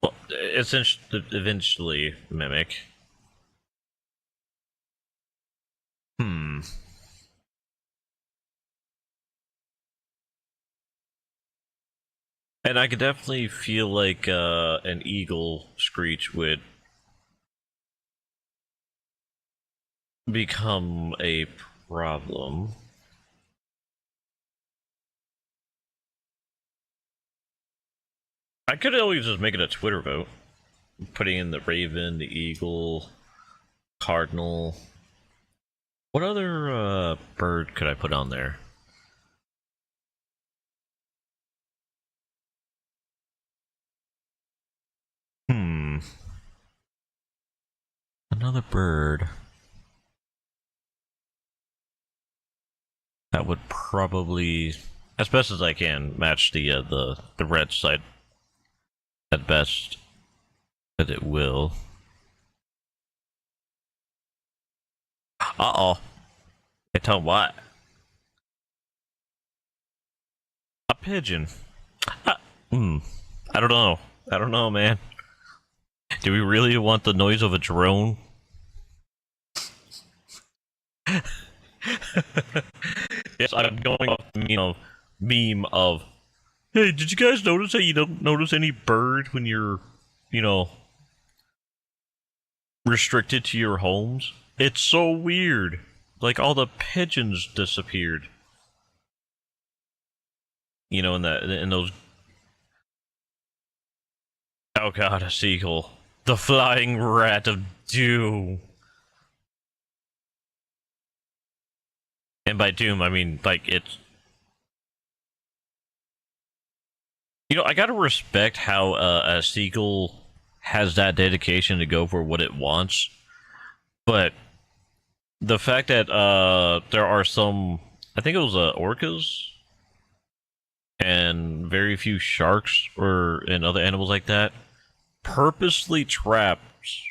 Well, eventually mimic. Hmm. And I could definitely feel like an eagle screech would become a problem. I could always just make it a Twitter vote. Putting in the raven, the eagle, cardinal. What other bird could I put on there? Another bird that would probably, as best as I can, match the red side at best, but it will. Uh-oh. I tell what? A pigeon. I don't know. I don't know, man. Do we really want the noise of a drone? Yes, I'm going off the meme of, hey, did you guys notice that you don't notice any bird when you're, restricted to your homes? It's so weird. Like, all the pigeons disappeared. You know, in those... Oh god, a seagull. The flying rat of doom. And by doom, I mean, like, it's... You know, I gotta respect how a seagull has that dedication to go for what it wants. But the fact that there are some... I think it was orcas and very few sharks and other animals like that purposely traps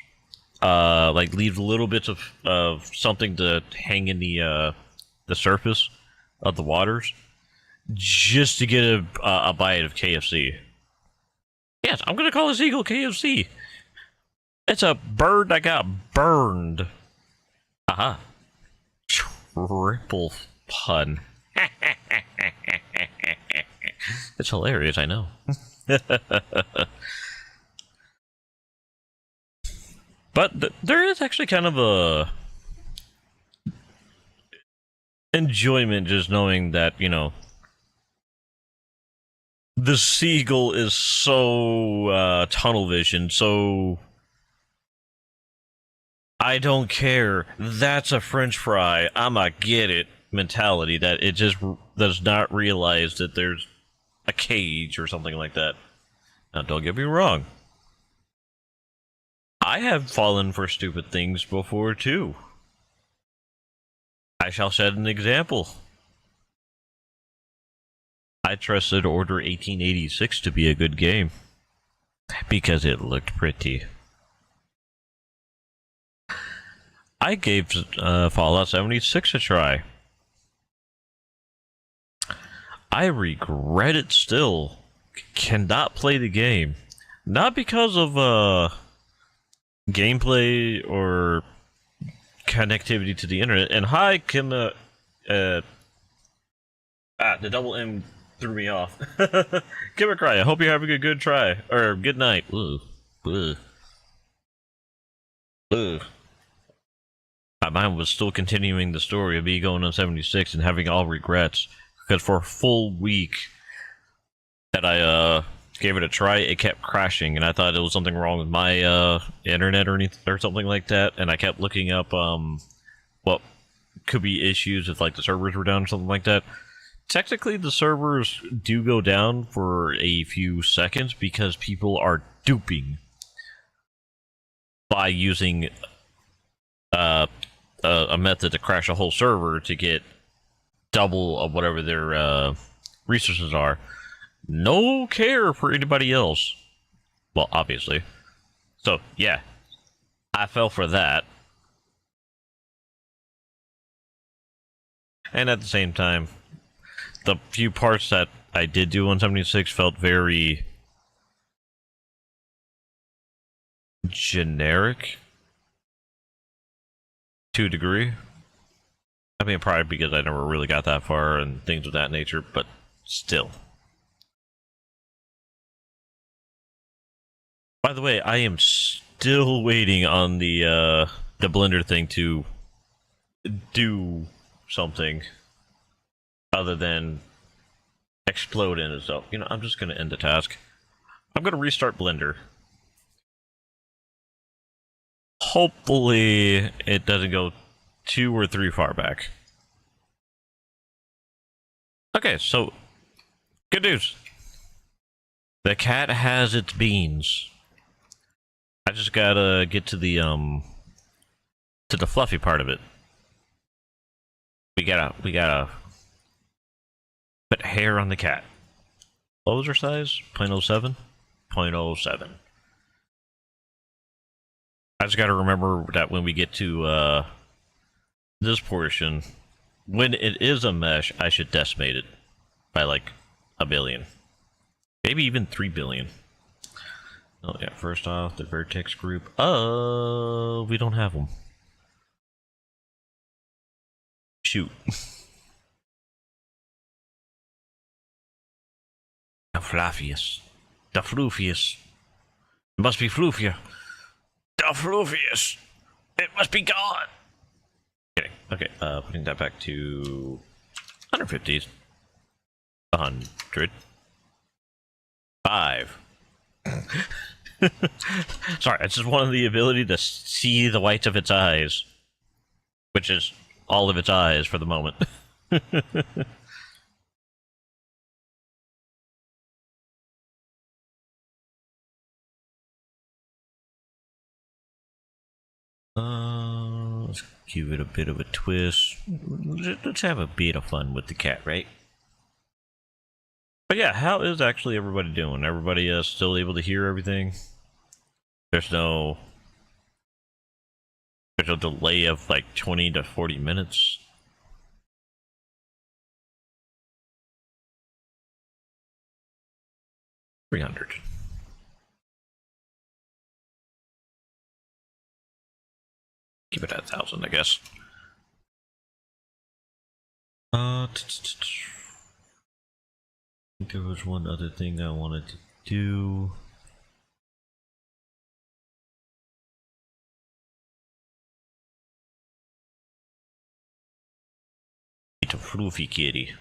like leave little bits of something to hang in the surface of the waters just to get a bite of KFC. Yes, I'm gonna call this eagle KFC. It's a bird that got burned. Aha. Triple pun. It's hilarious, I know. But there is actually kind of a enjoyment just knowing that, the seagull is so tunnel vision, so I don't care, that's a french fry, I'ma get it mentality, that it just does not realize that there's a cage or something like that. Now, don't get me wrong. I have fallen for stupid things before, too. I shall set an example. I trusted Order 1886 to be a good game because it looked pretty. I gave Fallout 76 a try. I regret it still. Cannot play the game. Not because of gameplay or connectivity to the internet. And hi, Kim. The double M threw me off. Give it a cry. I hope you're having a good try. Or good night. Ugh. Ugh. Ugh. My mind was still continuing the story of me going on 76 and having all regrets. Because for a full week that I gave it a try, it kept crashing, and I thought it was something wrong with my internet or anything or something like that. And I kept looking up what could be issues if like the servers were down or something like that. Technically, the servers do go down for a few seconds because people are duping by using a method to crash a whole server to get double of whatever their resources are. No care for anybody else. Well, obviously. So, yeah. I fell for that. And at the same time, the few parts that I did do on 76 felt very generic to a degree. I mean, probably because I never really got that far and things of that nature, but still. By the way, I am still waiting on the Blender thing to do something other than explode in itself. You know, I'm just going to end the task. I'm going to restart Blender. Hopefully, it doesn't go 2 or 3 far back. Okay, so good news. The cat has its beans. I just gotta get to the fluffy part of it. We gotta put hair on the cat. What was her size? 0.07? 0.07. I just gotta remember that when we get to this portion, when it is a mesh, I should decimate it by like 1 billion. Maybe even 3 billion. Oh yeah, first off, the vertex group. We don't have them. Shoot. The fluffiest. The floofiest. It must be floofier. The floofiest. It must be gone. Kidding. Okay, putting that back to 150s. 100. 5. Sorry, I just wanted the ability to see the whites of its eyes. Which is all of its eyes for the moment. Let's give it a bit of a twist. Let's have a bit of fun with the cat, right? But yeah, how is actually everybody doing? Everybody still able to hear everything? There's no delay of like 20 to 40 minutes. $300. Keep it at 1,000, I guess. I think there was one other thing I wanted to do. It's a floofy kitty.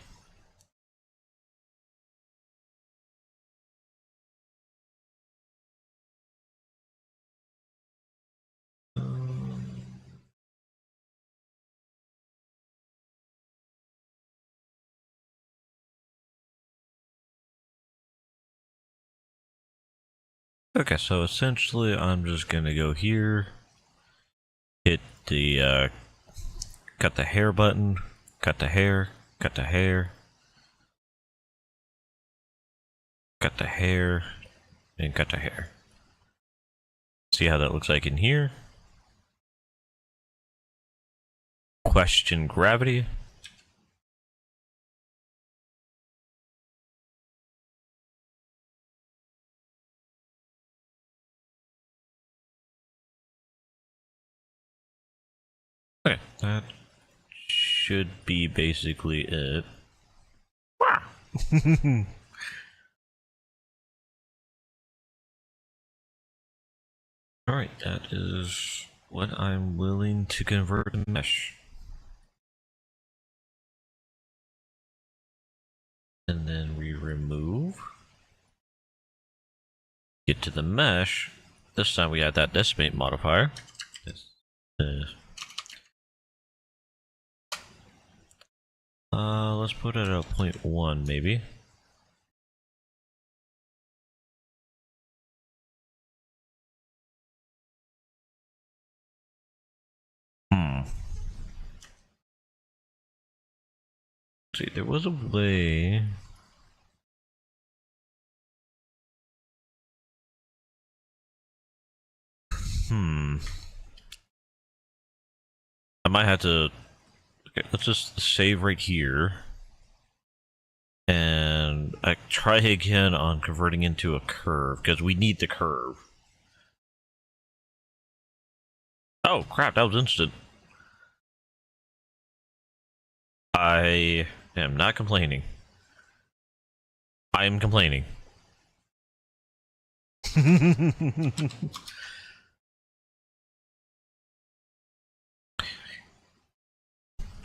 Okay, so essentially I'm just gonna go here, hit the cut the hair button, cut the hair, cut the hair, cut the hair, and cut the hair. See how that looks like in here. Question gravity. Okay, that should be basically it. Alright, that is what I'm willing to convert to mesh. And then we remove. Get to the mesh. This time we add that decimate modifier. Let's put it at 0.1 maybe. See, there was a way. I might have to. Okay, let's just save right here. And I try again on converting into a curve, because we need the curve. Oh crap, that was instant. I am not complaining. I am complaining.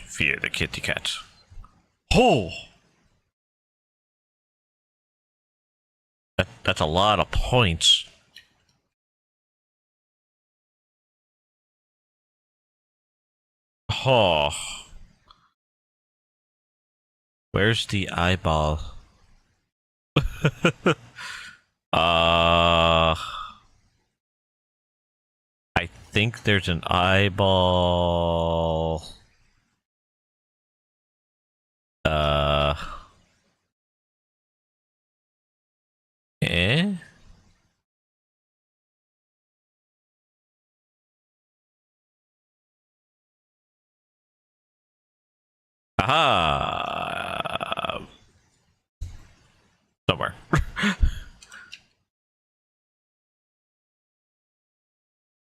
Fear the kitty cat. Oh! That's a lot of points. Oh. Where's the eyeball? I think there's an eyeball. Eh? Aha! Somewhere.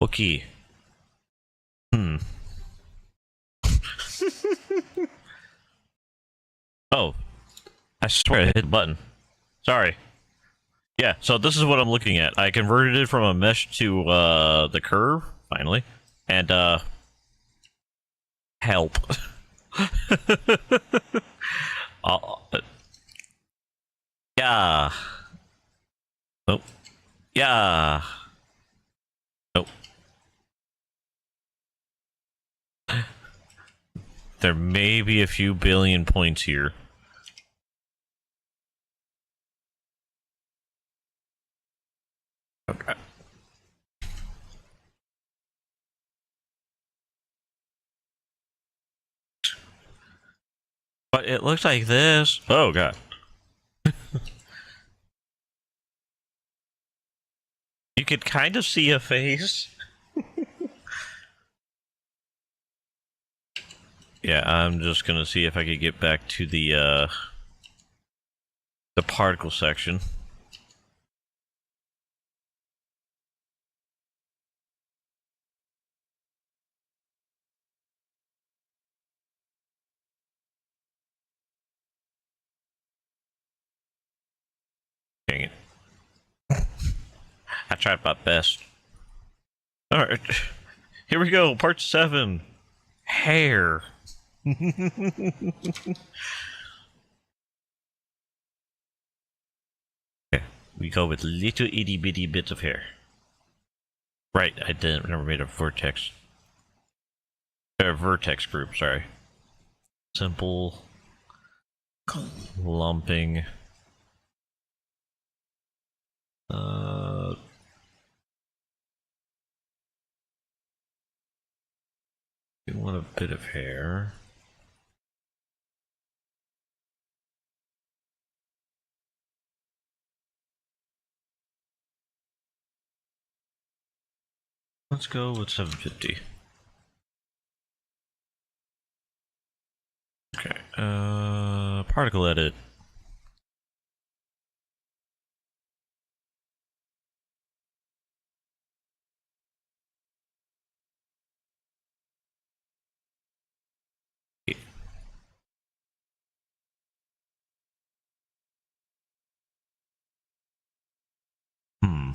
Okay. Oh. I swear I hit the button. Sorry. Yeah, so this is what I'm looking at. I converted it from a mesh to the curve, finally. And help. Yeah. Nope. Yeah. Nope. There may be a few billion points here. Okay. But it looks like this. Oh god. You could kind of see a face. Yeah, I'm just gonna see if I could get back to the particle section. Dang it. I tried my best. Alright. Here we go, part 7. Hair. Okay, we go with little itty bitty bits of hair. Right, I never made a vertex. A vertex group, sorry. Simple. Lumping. We want a bit of hair. Let's go with 750. Okay, particle edit. Hmm.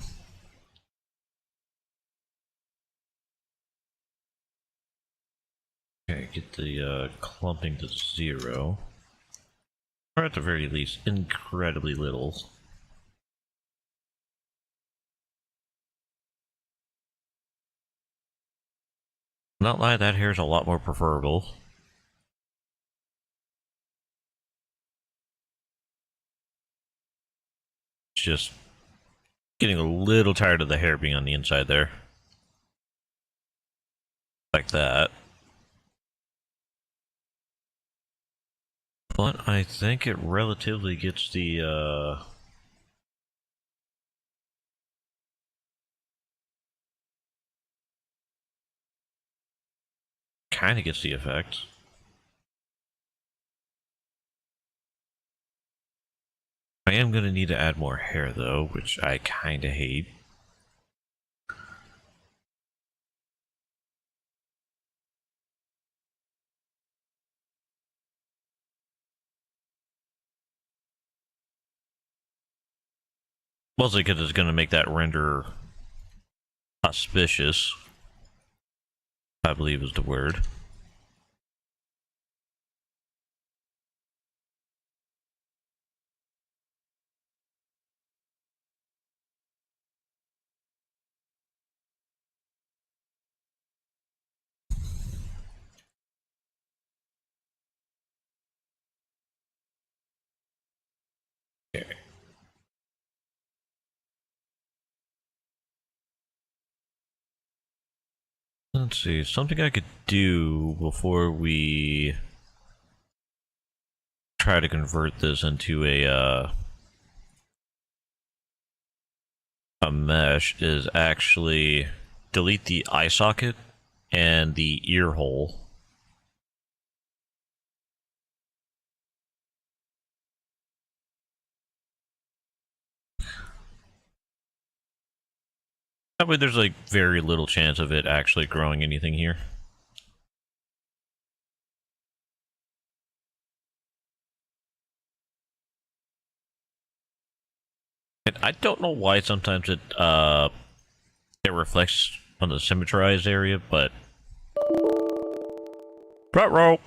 Okay, get the clumping to 0. Or at the very least, incredibly little. Not lie, that hair's a lot more preferable. Just getting a little tired of the hair being on the inside there. Like that. But I think it relatively gets the, kind of gets the effect. I am going to need to add more hair though, which I kind of hate. Mostly because it's going to make that render auspicious, I believe is the word. Okay. Let's see, something I could do before we try to convert this into a mesh is actually delete the eye socket and the ear hole. That way there's like very little chance of it actually growing anything here. And I don't know why sometimes it reflects on the symmetrized area, but row.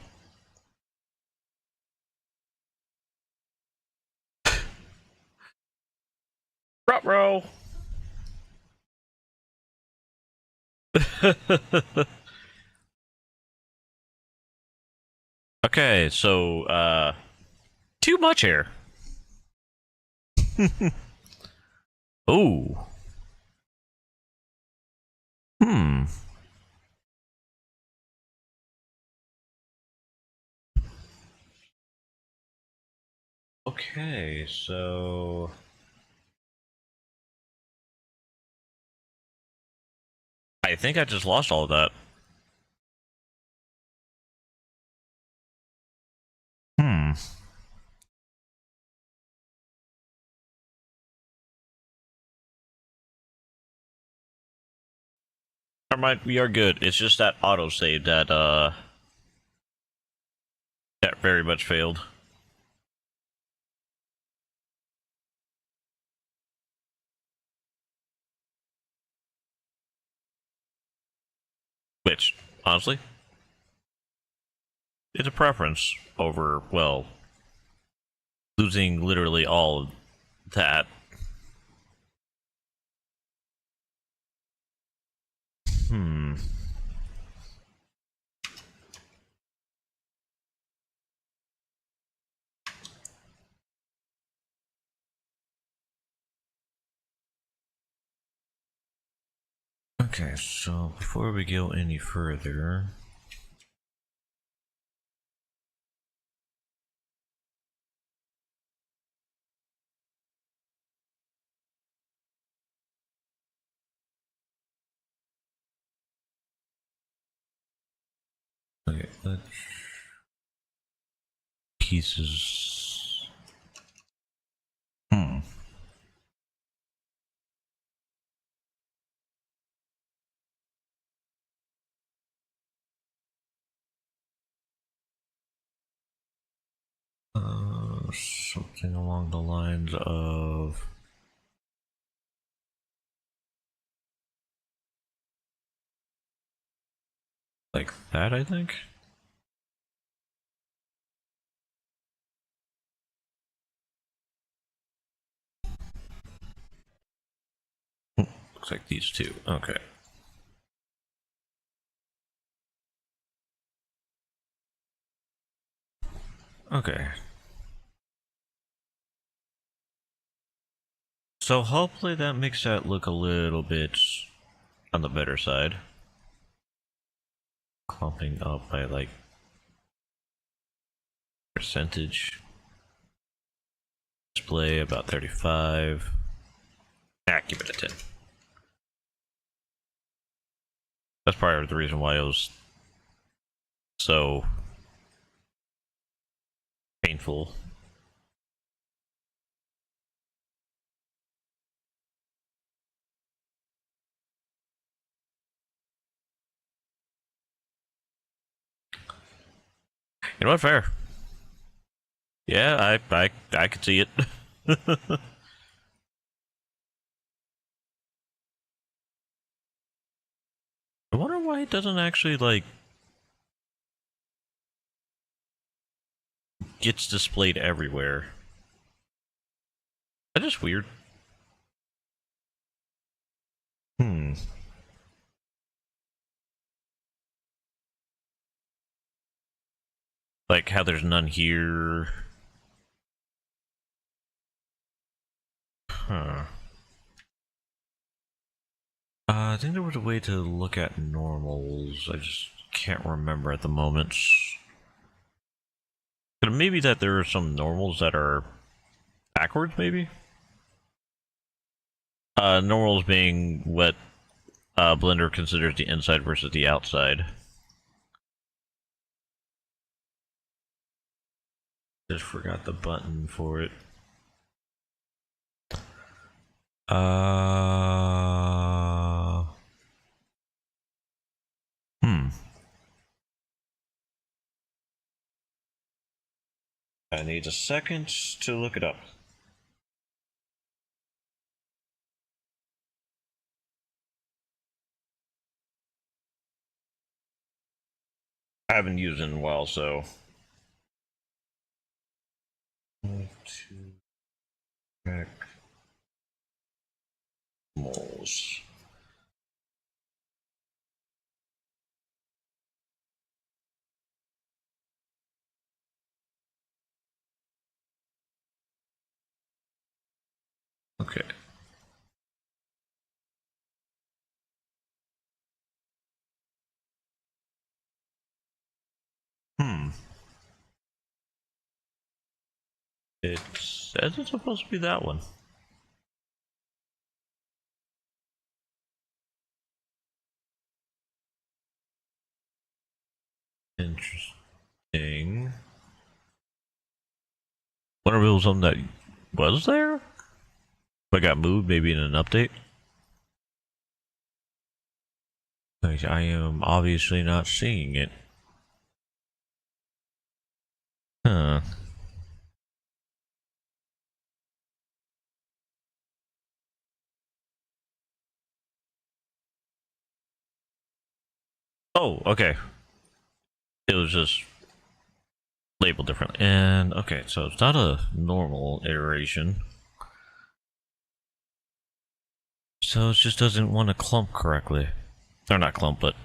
Row. Okay, so too much hair. Ooh. Hmm. Okay, so I think I just lost all of that. Hmm. Never mind, we are good. It's just that autosave that very much failed. Which, honestly, it's a preference over, well, losing literally all of that. Hmm. Okay, so before we go any further, Pieces. Hmm. Something along the lines of like that, I think. Looks like these two. Okay. Okay. So hopefully that makes that look a little bit on the better side. Clumping up by like percentage. Display about 35. Ah, give it a 10. That's probably the reason why it was so painful. You know what? Fair. Yeah, I could see it. I wonder why it doesn't actually like gets displayed everywhere. That is weird. Hmm. Like how there's none here. Huh. I think there was a way to look at normals. I just can't remember at the moment. But maybe that there are some normals that are backwards, maybe? Normals being what Blender considers the inside versus the outside. Just forgot the button for it. Hmm. I need a second to look it up. I haven't used it in a while, so. To check moles. Okay. Hmm. It says it's supposed to be that one. Interesting. Wonder if it was something that was there? But got moved maybe in an update? Like, I am obviously not seeing it. Huh. Oh, okay. It was just labeled differently. And, okay, so it's not a normal iteration. So it just doesn't want to clump correctly. Or not clump, but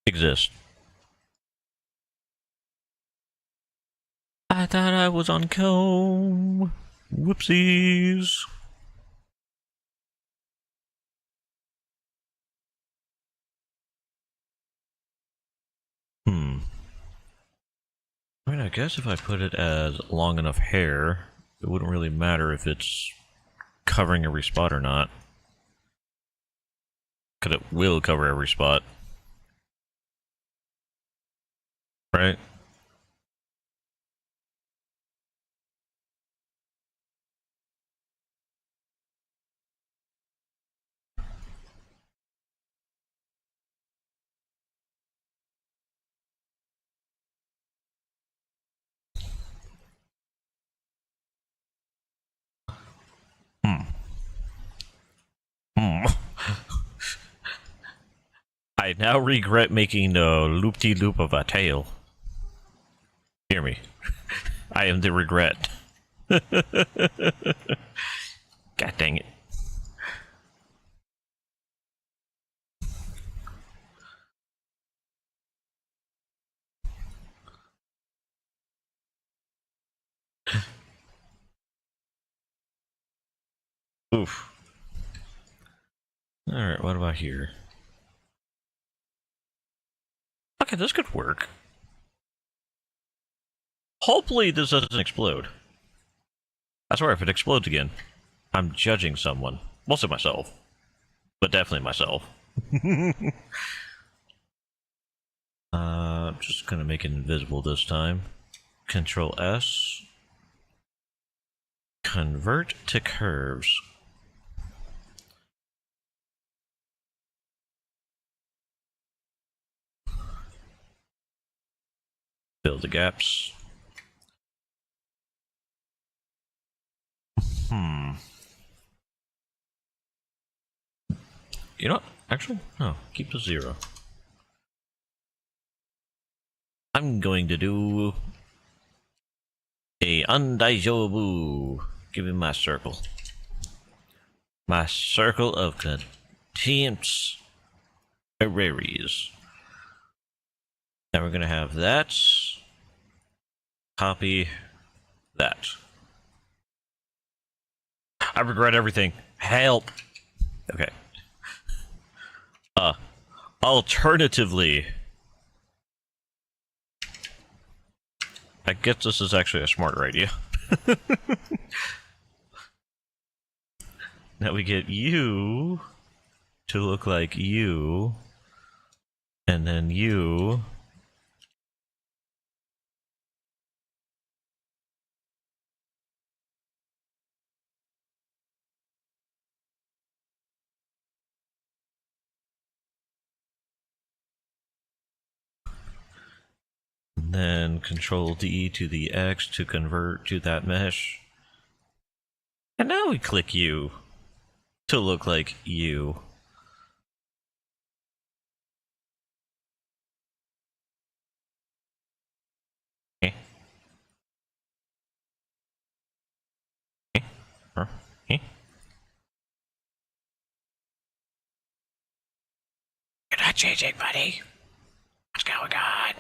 exist. I thought I was on comb. Whoopsies. Hmm. I mean, I guess if I put it as long enough hair, it wouldn't really matter if it's covering every spot or not. Because it will cover every spot. Right? Hmm. Hmm. I now regret making a loop-de-loop of a tail. Hear me. I am the regret. God dang it. Oof. Alright, what about here? Okay, this could work. Hopefully this doesn't explode. I swear, if it explodes again, I'm judging someone. Mostly myself. But definitely myself. I'm just gonna make it invisible this time. Control S. Convert to curves. Fill the gaps. You know what? Actually, no. Keep the 0. I'm going to do a undaijobu. Give me my circle. My circle of contempts. Erraries. Now we're gonna have that. Copy that. I regret everything. Help. Okay. Alternatively, I guess this is actually a smarter idea. Now we get you to look like you, and then you. And then Control D to the X to convert to that mesh. And now we click you to look like you. Eh. Eh. Eh. You're not changing, buddy. What's going on?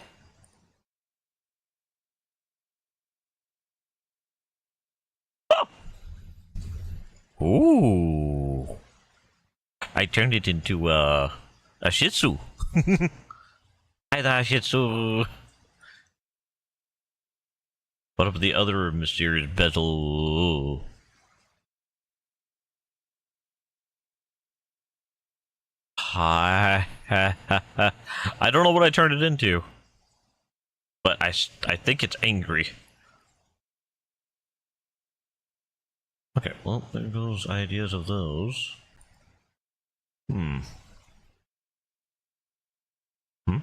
Oh. Ooh. I turned it into a Shih Tzu. Hi there, Shih Tzu. What about the other mysterious bezel? Hi. I don't know what I turned it into, but I think it's angry. Okay, well, there goes ideas of those. Hmm. Hmm.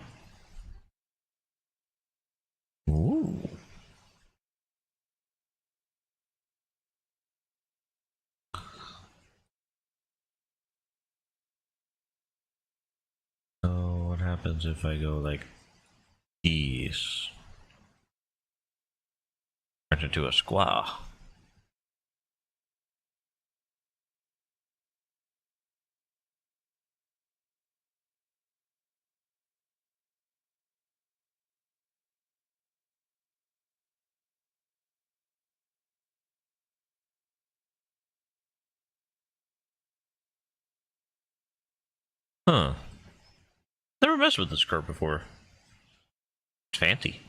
Ooh. So what happens if I go like these? Turn it into a square. Huh. Never messed with this card before. It's fancy.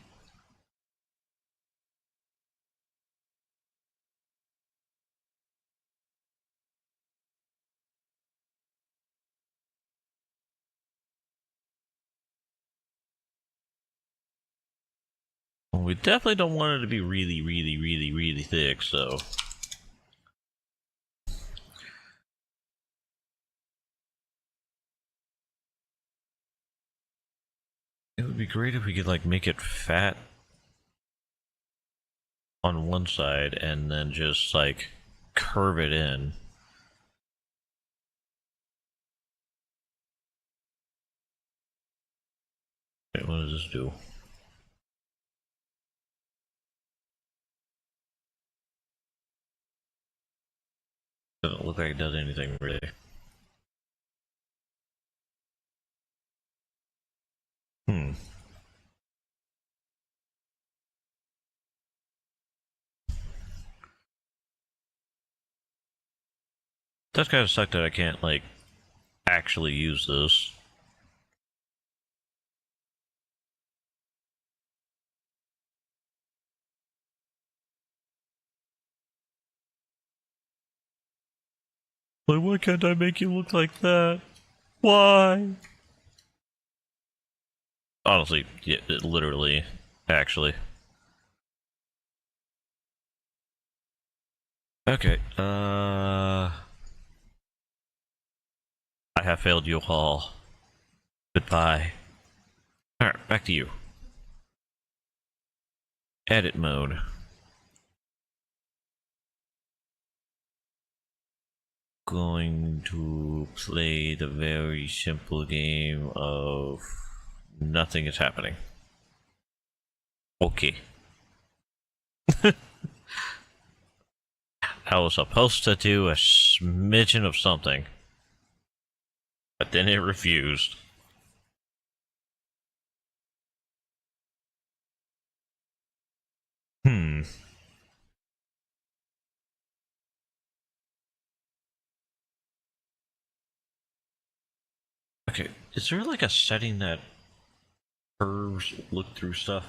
we definitely don't want it to be really, really, really, really thick, so... It would be great if we could, like, make it fat on one side and then just, like, curve it in. Wait, what does this do? Doesn't look like it does anything, really. Does kind of suck that I can't, like, actually use this. Like, why can't I make you look like that? Why? Honestly, yeah, literally, actually. Okay, I have failed you all. Goodbye. Alright, back to you. Edit mode. Going to play the very simple game of nothing is happening. Okay. I was supposed to do a smidgen of something, but then it refused. Okay, is there like a setting that curves look through stuff?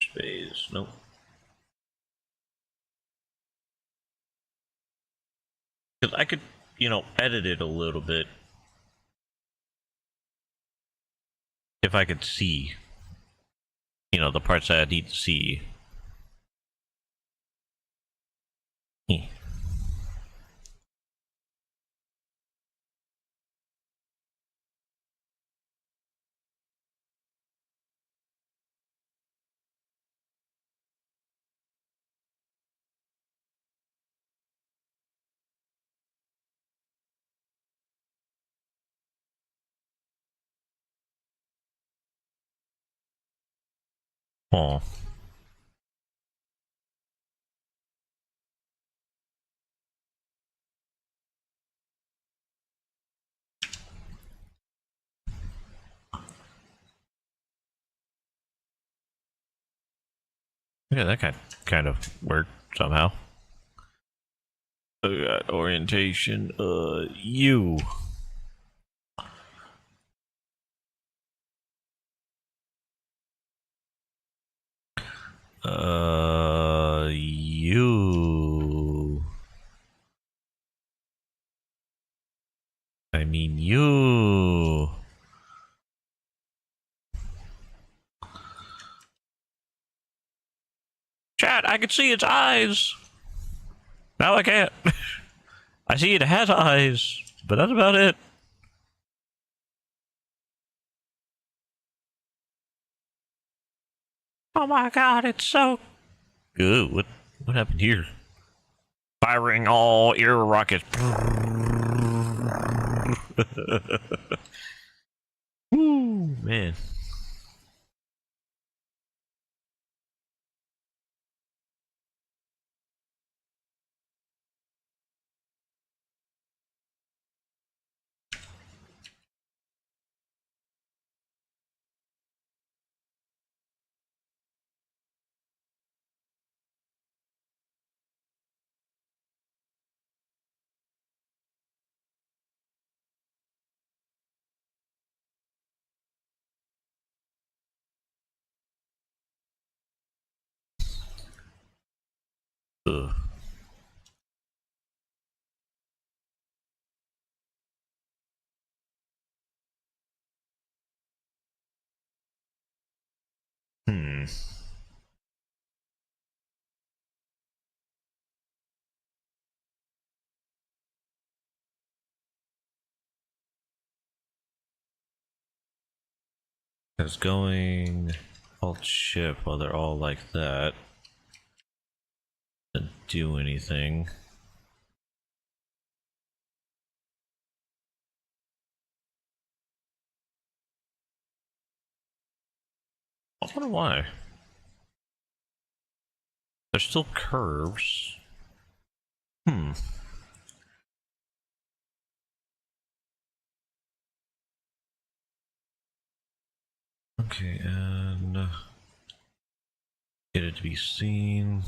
Space, nope. Because I could, edit it a little bit if I could see, the parts that I need to see. Oh. Yeah, that kind of worked somehow. Orientation, you. You. I mean, you. Chat, I can see its eyes. Now I can't. I see it has eyes, but that's about it. Oh my god, it's so... Ooh, what happened here? Firing all air rockets. Woo, man. Ugh. Hmm. It's going alt shift while they're all like that. Doesn't do anything. I wonder why. There's still curves. Hmm. Okay, and get it to be seen.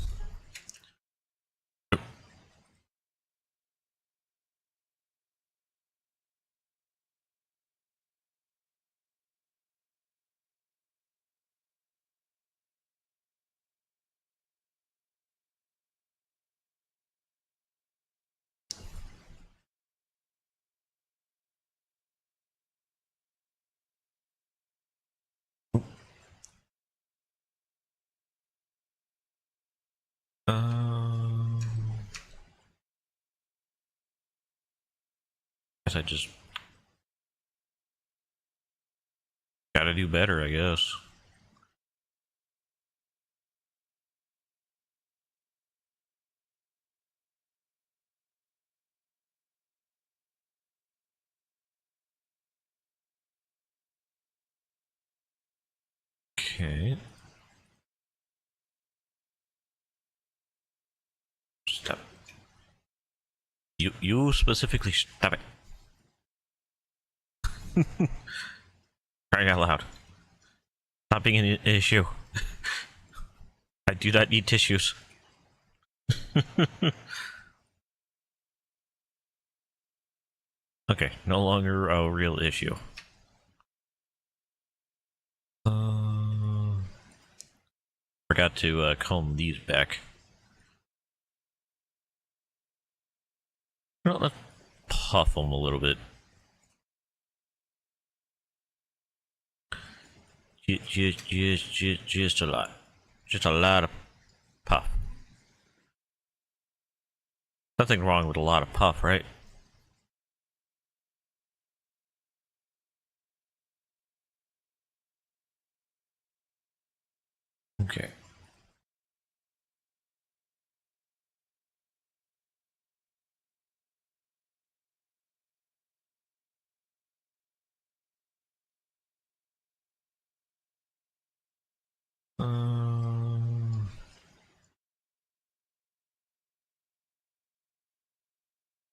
Um, guess I just gotta do better, I guess. Okay. Stop. You specifically stop it. Crying out loud. Stop being an issue. I do not need tissues. Okay, no longer a real issue. Forgot to comb these back. Well, let's puff them a little bit. Just a lot. Just a lot of puff. Nothing wrong with a lot of puff, right? Okay.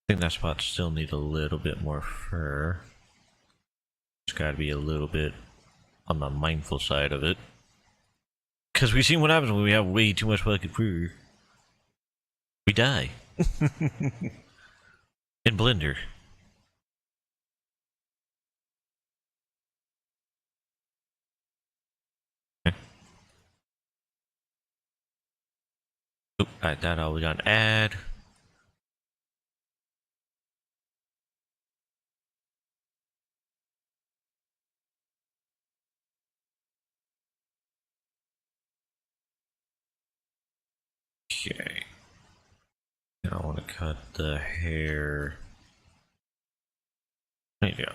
I think that spot still needs a little bit more fur. It's got to be a little bit on the mindful side of it. Because we've seen what happens when we have way too much fucking fur. We die. In Blender. Okay. Oop, that all we got an add. Okay. And I want to cut the hair. There you go.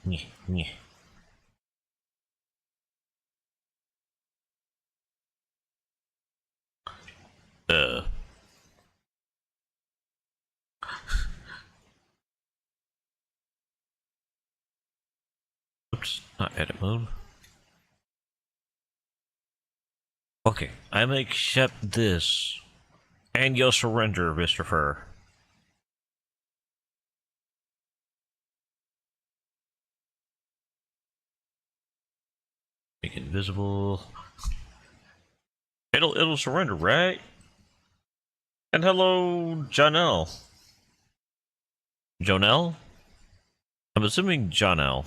Nyeh. Uh. Oops, not edit mode. Okay, I may accept this And you'll surrender, Mr. Fur. Make it invisible. It'll surrender, right? And hello, Jonelle. Jonelle? I'm assuming Jonelle.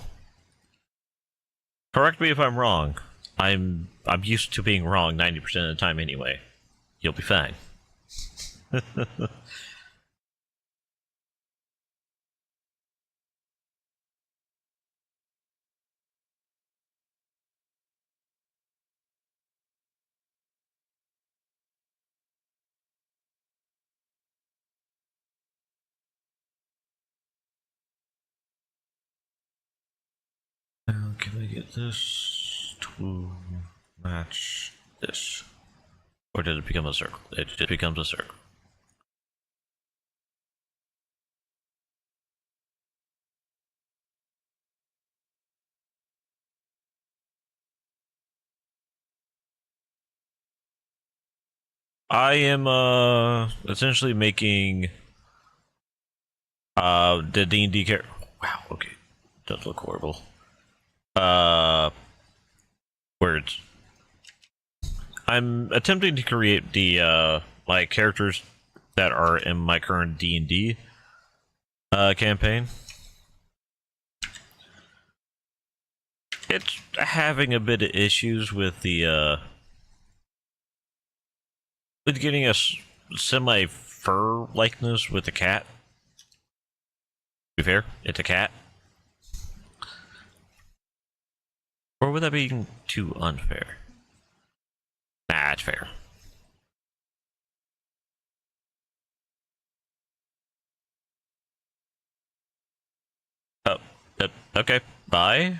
Correct me if I'm wrong. I'm used to being wrong 90% of the time anyway. You'll be fine. Can I get this to match this? Or did it become a circle? It just becomes a circle. I am essentially making the D&D character. Wow, okay. Does look horrible. Words. I'm attempting to create the like characters that are in my current D&D campaign. It's having a bit of issues with the with getting a semi-fur likeness with the cat. To be fair, it's a cat. Or would that be too unfair? Nah, it's fair. Oh, okay. Bye,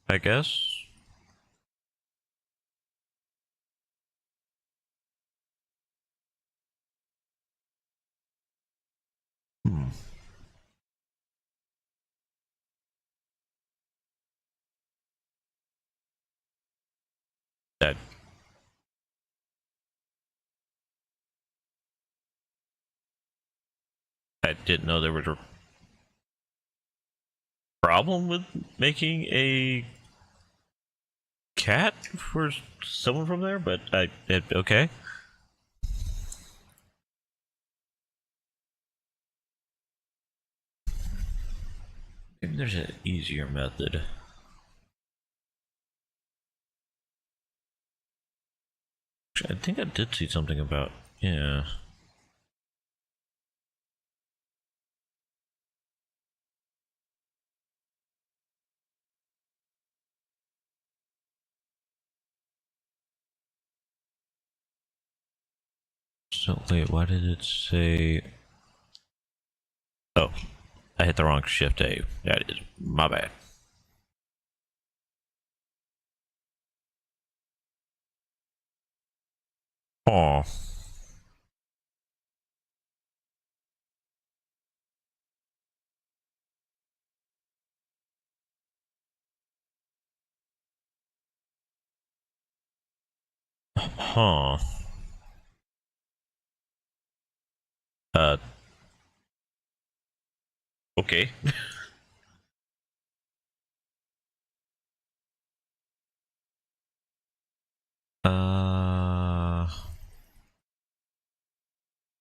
I guess. Hmm. That I didn't know there was a problem with making a cat for someone from there, but okay. Maybe there's an easier method. I think I did see something about, yeah. So, wait, why did it say... Oh, I hit the wrong shift A. That is my bad. Oh. Huh. Uh. Okay.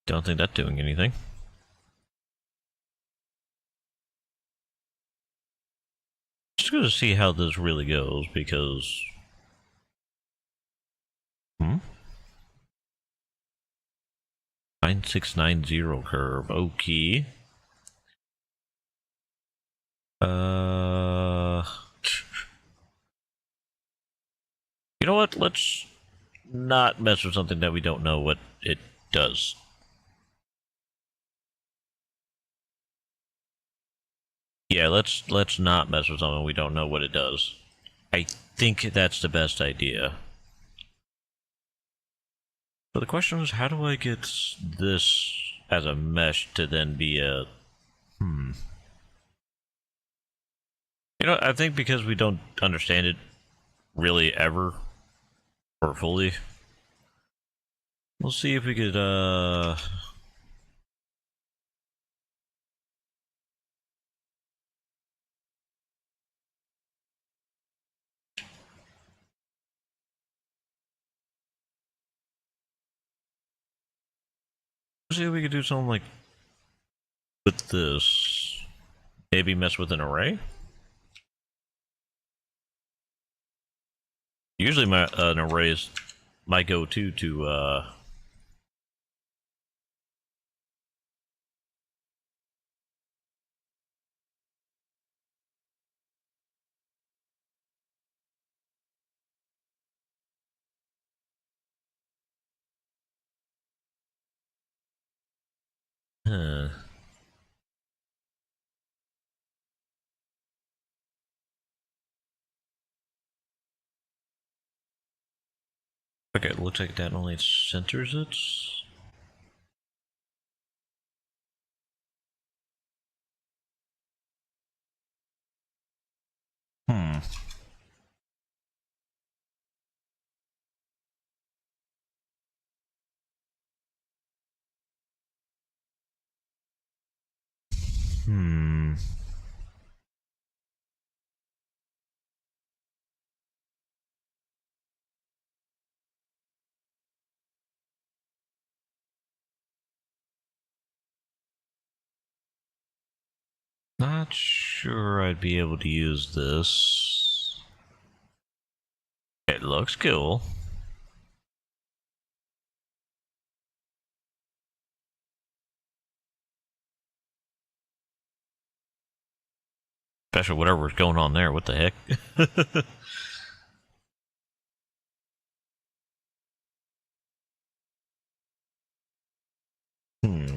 Don't think that's doing anything. Just gonna see how this really goes, because... 9690 curve, okay. You know what? Let's not mess with something that we don't know what it does. Yeah, let's not mess with something we don't know what it does. I think that's the best idea. But the question is, how do I get this as a mesh to then be a... You know, I think because we don't understand it really ever, or fully, We'll see if we could, see if we could do something like with this. Maybe mess with an array? Usually an array is my go-to to, huh. Okay, it looks like that only centers it. Hmm. Hmm. Not sure I'd be able to use this. It looks cool. Especially whatever's going on there, what the heck? Hmm.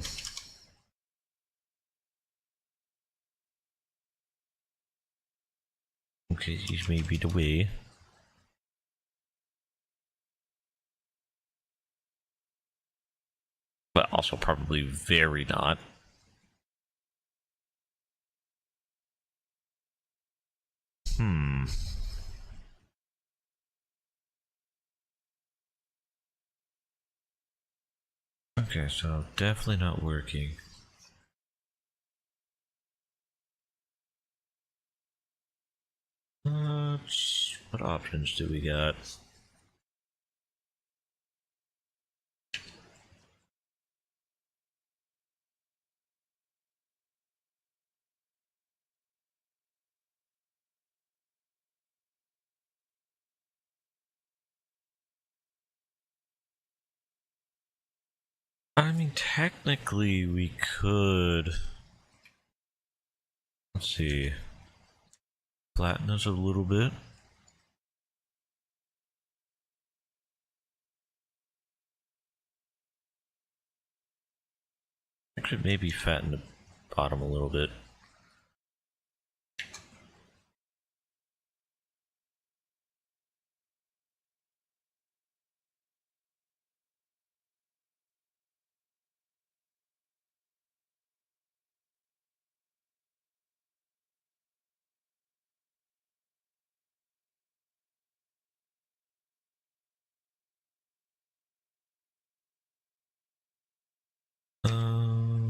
Okay, these may be the way. But also probably very not. Hmm. Okay, so definitely not working. What options do we got? I mean, technically we could... Let's see. Flatten this a little bit. I could maybe fatten the bottom a little bit. Um...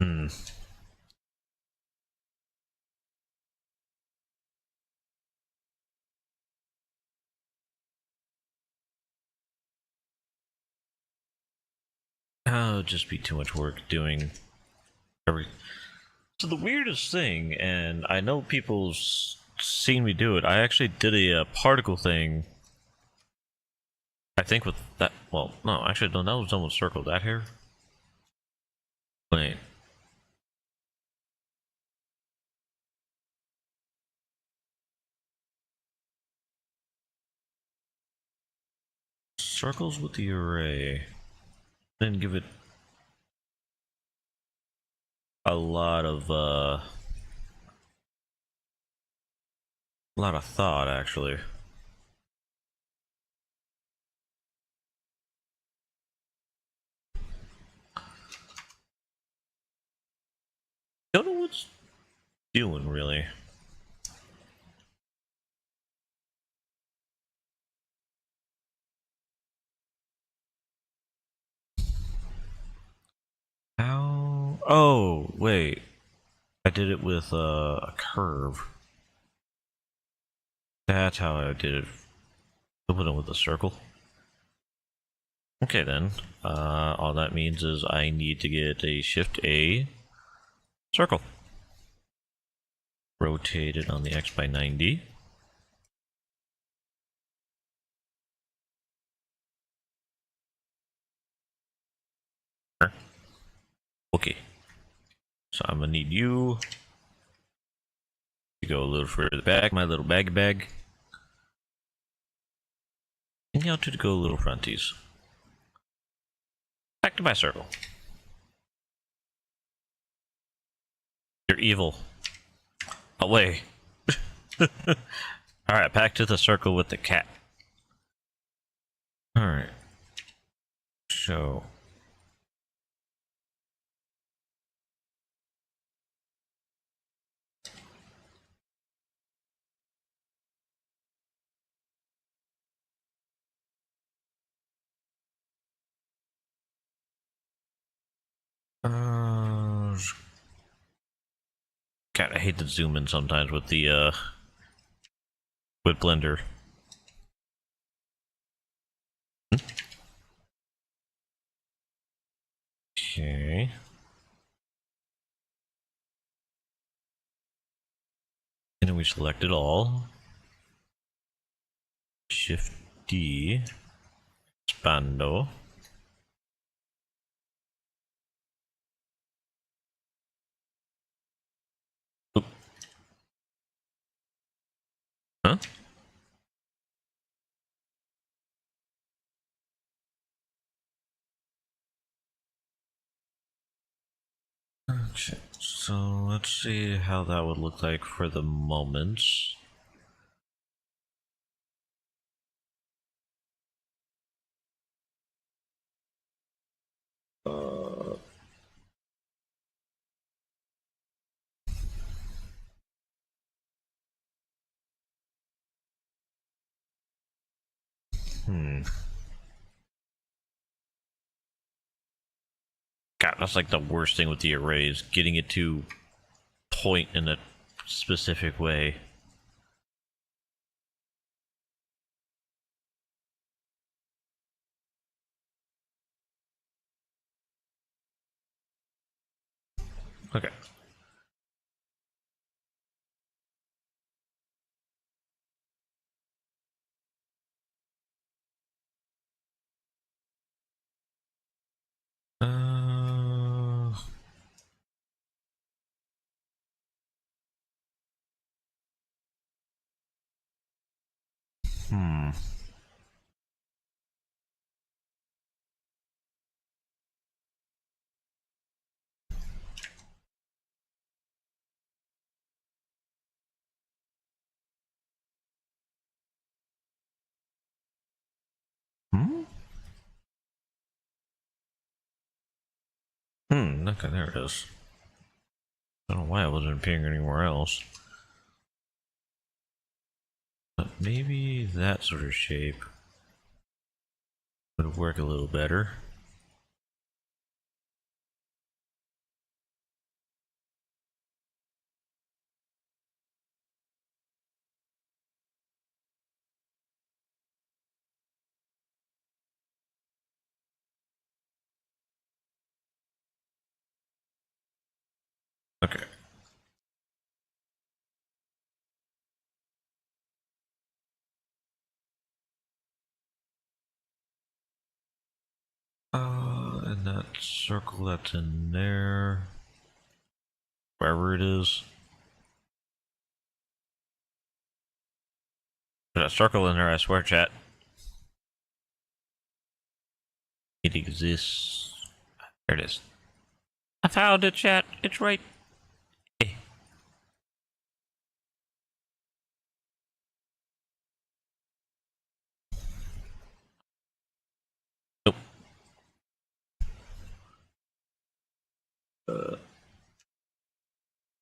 Hmm. Oh, it'd just be too much work doing every... So the weirdest thing, and I know people's seen me do it, I actually did a particle thing. I think with that, well, no, actually, no, that was done with circle. That here? Wait. Circles with the array. Then give it a lot of thought, actually. Don't know what's doing, really. Oh, wait. I did it with a curve. That's how I did it. Open it with a circle. Okay then. All that means is I need to get a Shift A circle. Rotate it on the X by 90. Okay. So I'm gonna need you to go a little further back, my little bag. And you two to go a little fronties. Back to my circle. You're evil. Away. Alright, back to the circle with the cat. Alright. So. God, I hate to zoom in sometimes with the, with Blender. Okay. And then we select it all. Shift D. Expando. Oop. Huh? Okay, so let's see how that would look like for the moment. God, that's like the worst thing with the arrays, getting it to point in a specific way. Okay. Uh, hmm. Hmm? Okay, there it is. I don't know why it wasn't appearing anywhere else. But maybe that sort of shape would work a little better. Okay. And that circle that's in there, wherever it is. There's a circle in there, I swear, chat. It exists. There it is. I found it, chat. It's right. Hey. Nope.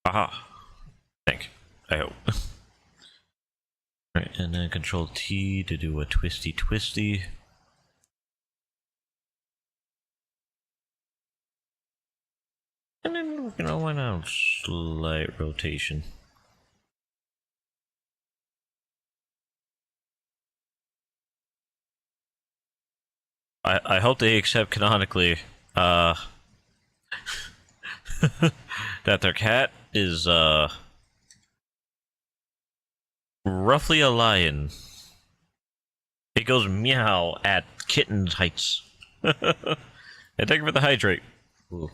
Aha. I hope. Right, and then Control T to do a twisty. And then, why not slight rotation? I hope they accept canonically, that their cat is, roughly a lion. It goes meow at kitten's heights. And thank you for the hydrate. Ooh.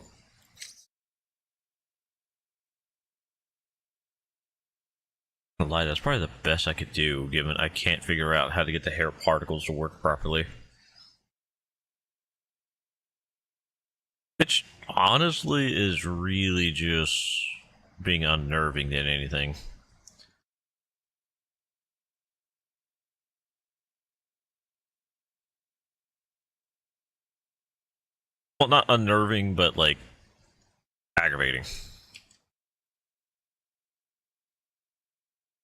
Not gonna lie, that's probably the best I could do, given I can't figure out how to get the hair particles to work properly. Which, honestly, is really just being unnerving than anything. Well, not unnerving, but, like, aggravating.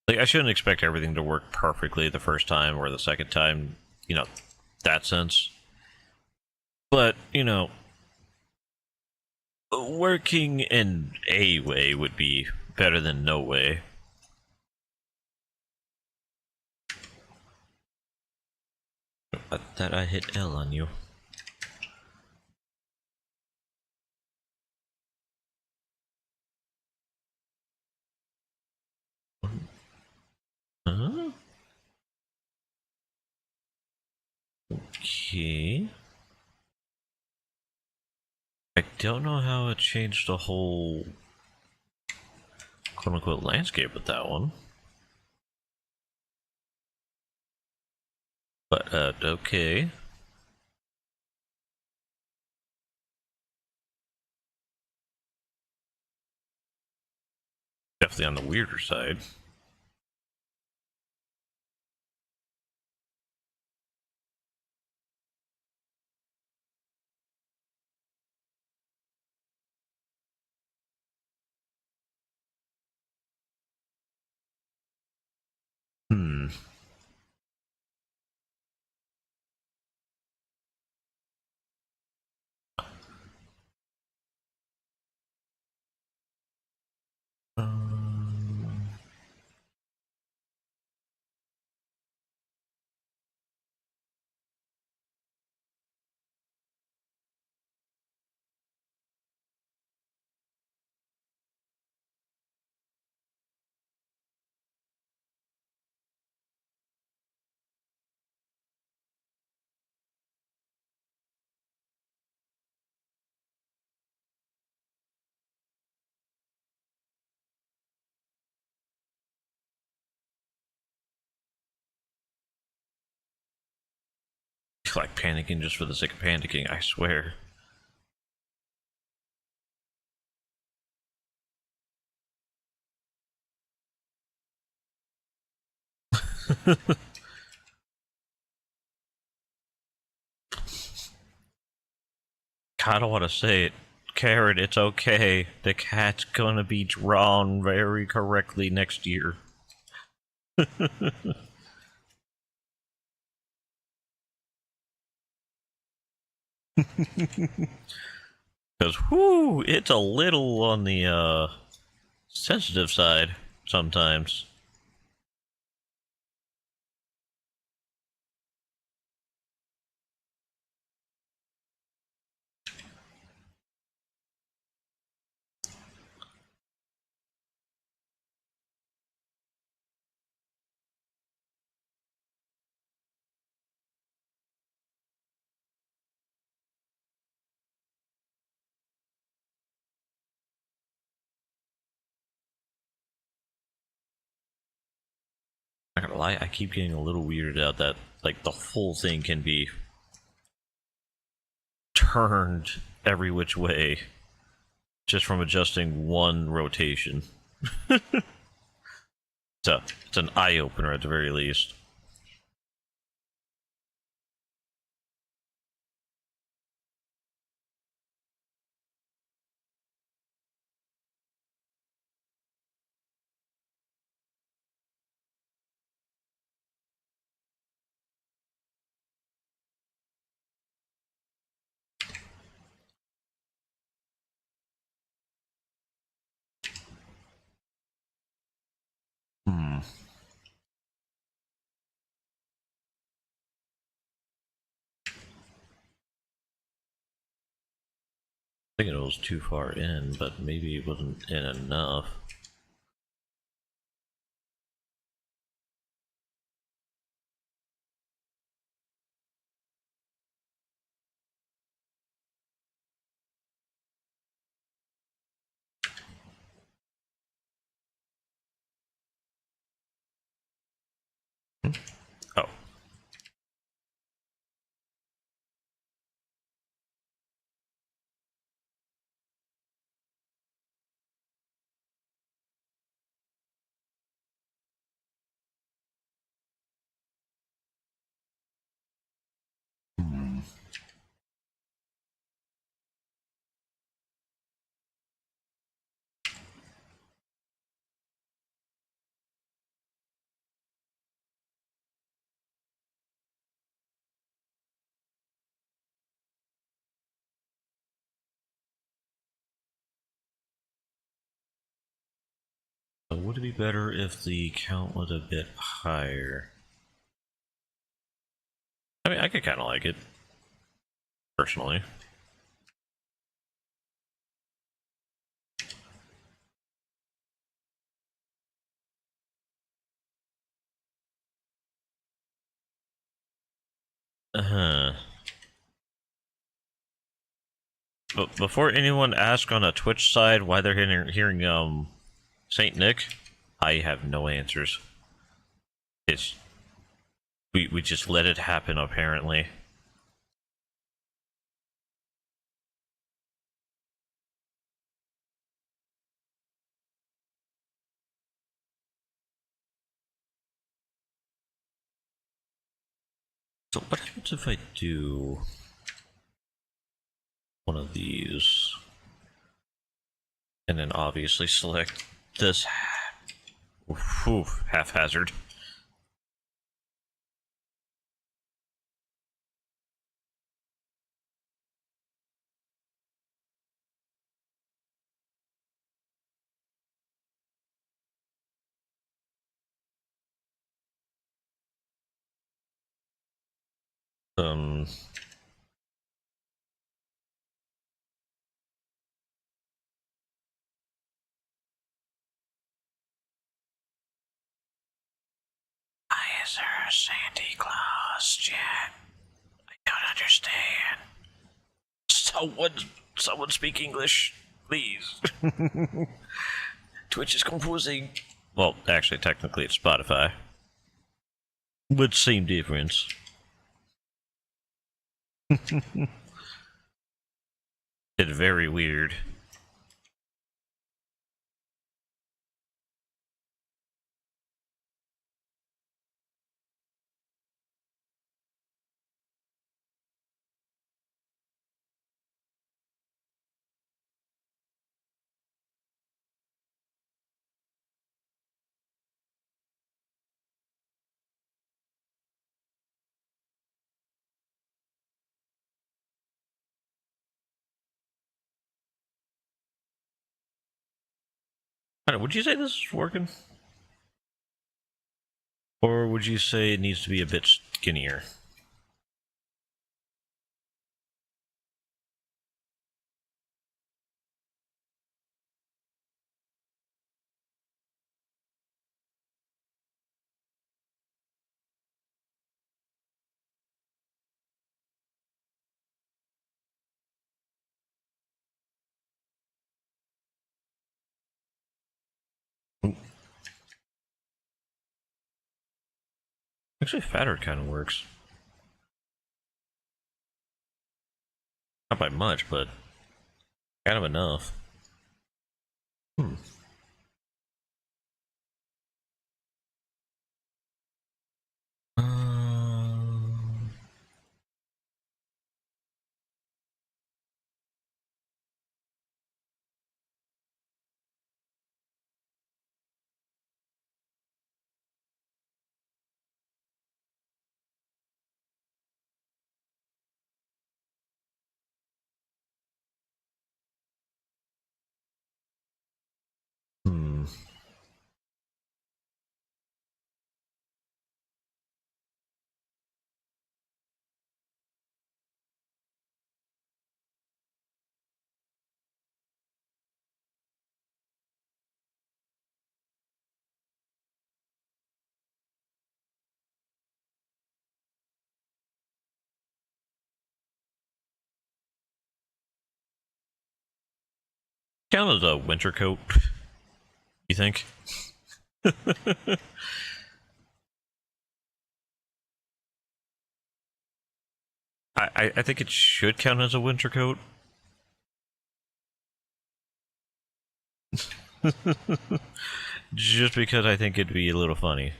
Like, I shouldn't expect everything to work perfectly the first time or the second time, that sense. But, working in a way would be better than no way. But that I hit L on you. Huh? Okay. I don't know how it changed the whole quote-unquote landscape with that one. But, okay. Definitely on the weirder side. Hmm. Um, like panicking just for the sake of panicking, I swear. I don't want to say it. Karen, it's okay. The cat's gonna be drawn very correctly next year. Because, whoo, it's a little on the, sensitive side sometimes. Not gonna lie, I keep getting a little weirded out that, like, the whole thing can be turned every which way just from adjusting one rotation. So, it's an eye-opener at the very least. Thinking it was too far in, but maybe it wasn't in enough. Oh. Hmm. So would it be better if the count was a bit higher? I mean, I could kind of like it, personally. Uh-huh. But before anyone asks on a Twitch side why they're hearing Saint Nick, I have no answers. It's we just let it happen, apparently. So what happens if I do one of these, and then obviously select this haphazard? Um, is there a Santa Claus yet? I don't understand. Someone speak English, please. Twitch is confusing. Well, actually, technically, it's Spotify. But same difference. It's very weird. I don't know, would you say this is working? Or would you say it needs to be a bit skinnier? Actually, fatter kind of works. Not by much, but kind of enough. Hmm. Um, Count as a winter coat, you think? I think it should count as a winter coat. Just because I think it'd be a little funny.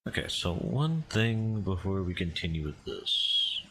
Okay, so one thing before we continue with this.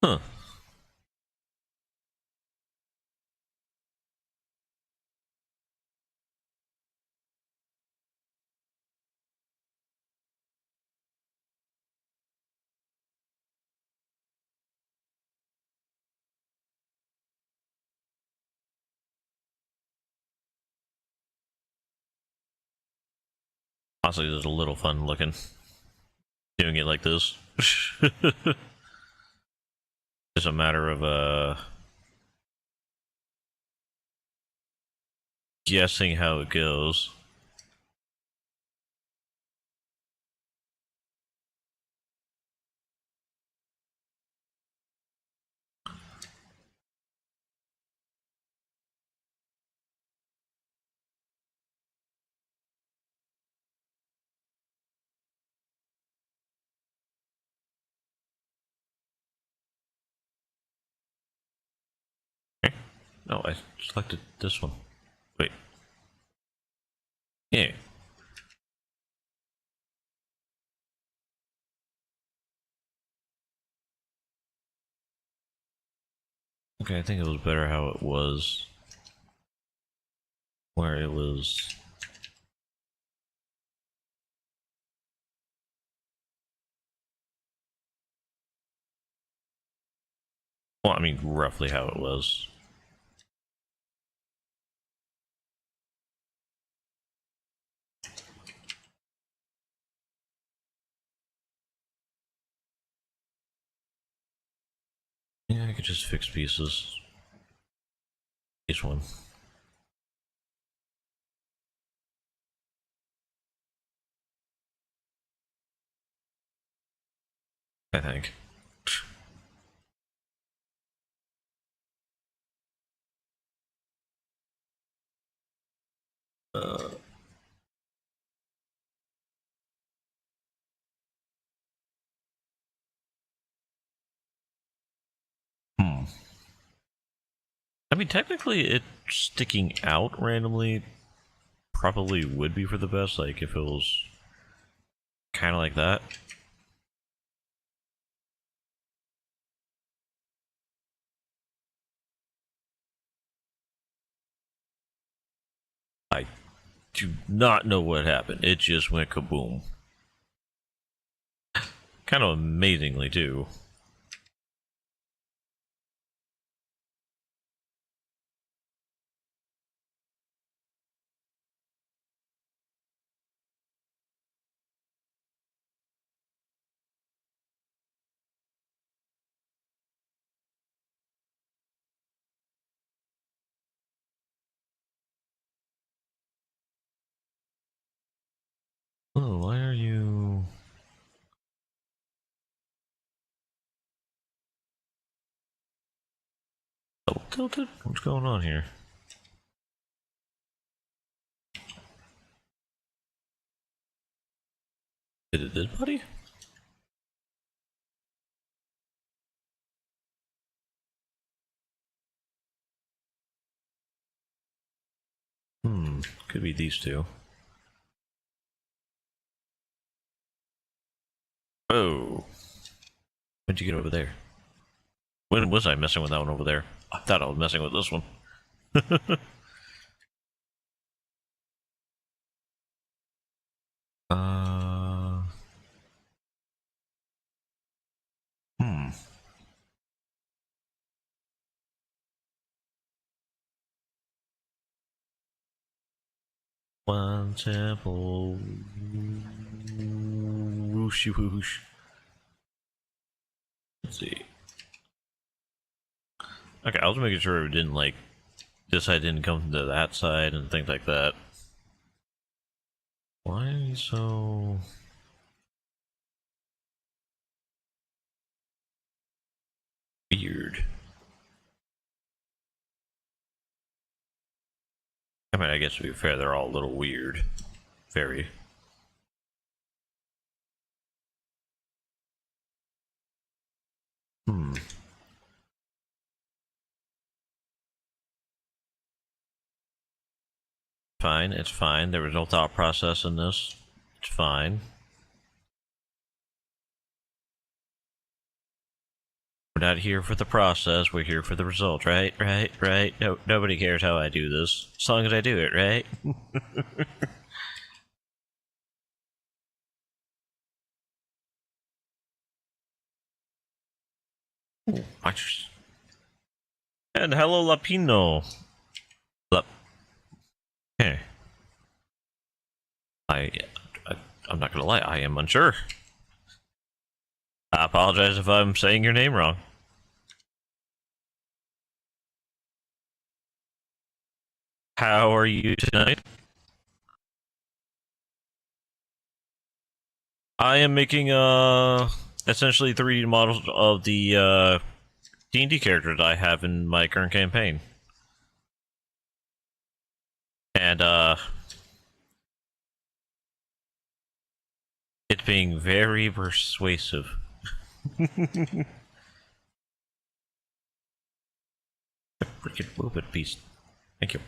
Huh. Honestly, it's a little fun looking. Doing it like this. It's a matter of, guessing how it goes. No, I selected this one. Wait. Yeah. Okay, I think it was better how it was. Where it was. Well, I mean, roughly how it was. Yeah, I could just fix pieces. Each one. I think. Uh, hmm. I mean, technically, it sticking out randomly probably would be for the best, like, if it was kind of like that. I do not know what happened. It just went kaboom. Kind of amazingly, too. Oh, why are you... double tilted? What's going on here? Did it did, buddy? Could be these two. Oh. When'd you get over there? When was I messing with that one over there? I thought I was messing with this one. uh... Hmm. One sample. Whooshy whoosh. Let's see. Okay, I was making sure it didn't, like, this side didn't come to that side and things like that. Why are you so... weird? I mean, I guess to be fair, they're all a little weird. Very. Fine, it's fine. There was no thought process in this. It's fine. We're not here for the process, we're here for the result, right? Right? No, nobody cares how I do this. As long as I do it, right? And hello, Lapino. Hey. I'm not gonna lie, I am unsure. I apologize if I'm saying your name wrong. How are you tonight? I am making essentially 3D models of the D&D characters I have in my current campaign. And it's being very persuasive. Freaking move it, beast. Thank you.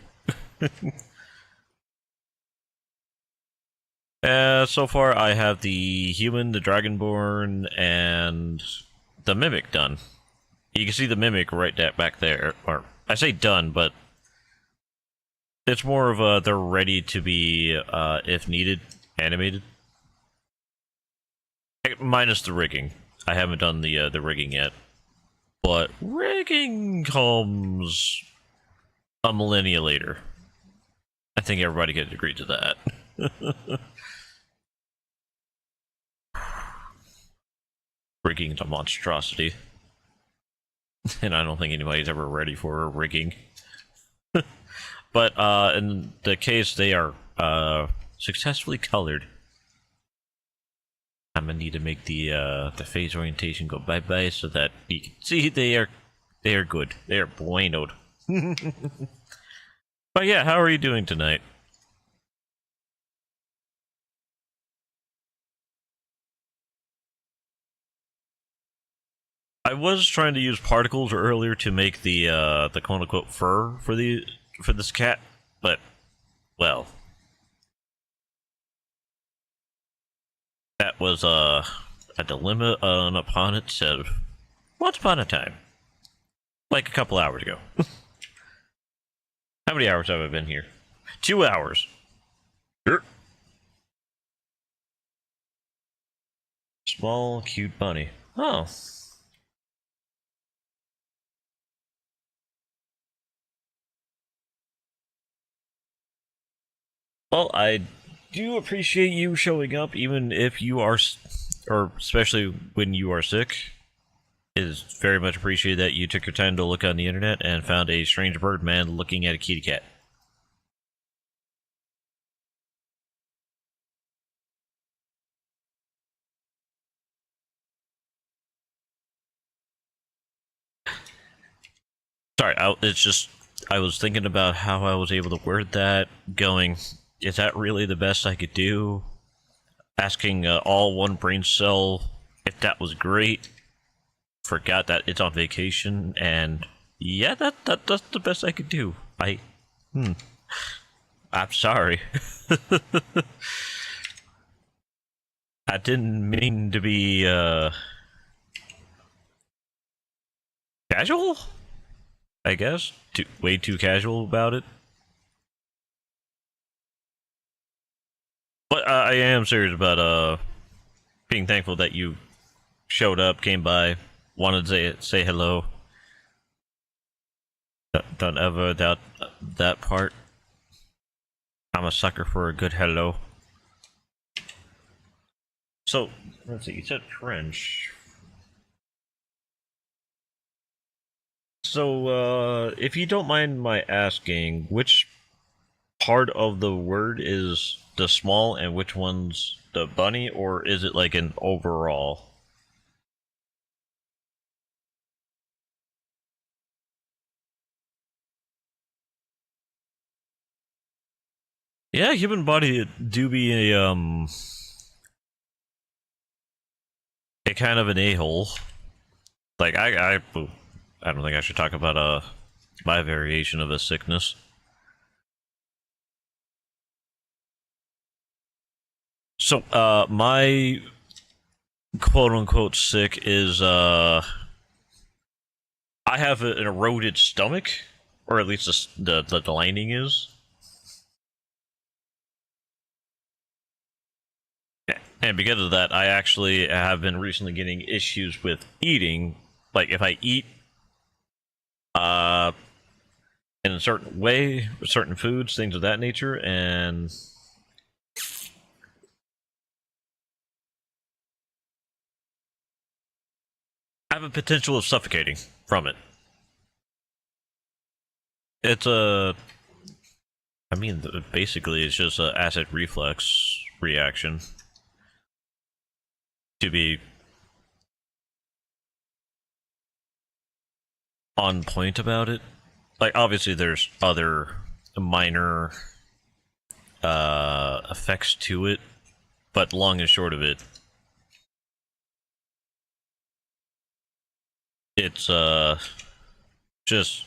So far I have the human, the dragonborn, and the mimic done. You can see the mimic right back there. Or, I say done, but it's more of a, they're ready to be, if needed, animated. Minus the rigging. I haven't done the rigging yet. But rigging comes a millennia later. I think everybody can agree to that. Rigging's a monstrosity. And I don't think anybody's ever ready for rigging. But in the case they are successfully colored, I'm gonna need to make the phase orientation go bye-bye so that you can see they are good. They are buenoed. But yeah, how are you doing tonight? I was trying to use particles earlier to make the quote-unquote fur for this cat, but well, that was a dilemma upon itself. Once upon a time, like a couple hours ago. How many hours have I been here? 2 hours. Sure. Small, cute bunny. Oh. Well, I do appreciate you showing up, even if you are, or especially when you are sick. It is very much appreciated that you took your time to look on the internet and found a strange bird man looking at a kitty cat. Sorry, I was thinking about how I was able to word that, going, is that really the best I could do? asking all one brain cell if that was great. Forgot that it's on vacation, and yeah, that's the best I could do. I'm sorry. I didn't mean to be casual, I guess. Way too casual about it. But I am serious about being thankful that you showed up, came by, wanted to say hello. Don't ever doubt that part. I'm a sucker for a good hello. So, let's see, you said French. So, if you don't mind my asking, which part of the word is the small and which one's the bunny, or is it like an overall? Yeah, human body do be a kind of an a-hole. Like I don't think I should talk about my variation of a sickness. So my quote unquote sick is I have an eroded stomach, or at least the lining is. And because of that, I actually have been recently getting issues with eating. Like if I eat in a certain way, certain foods, things of that nature, and I have a potential of suffocating from it. It's I mean, basically, it's just an acid reflux reaction. To be on point about it, like obviously there's other minor effects to it, but long and short of it, it's just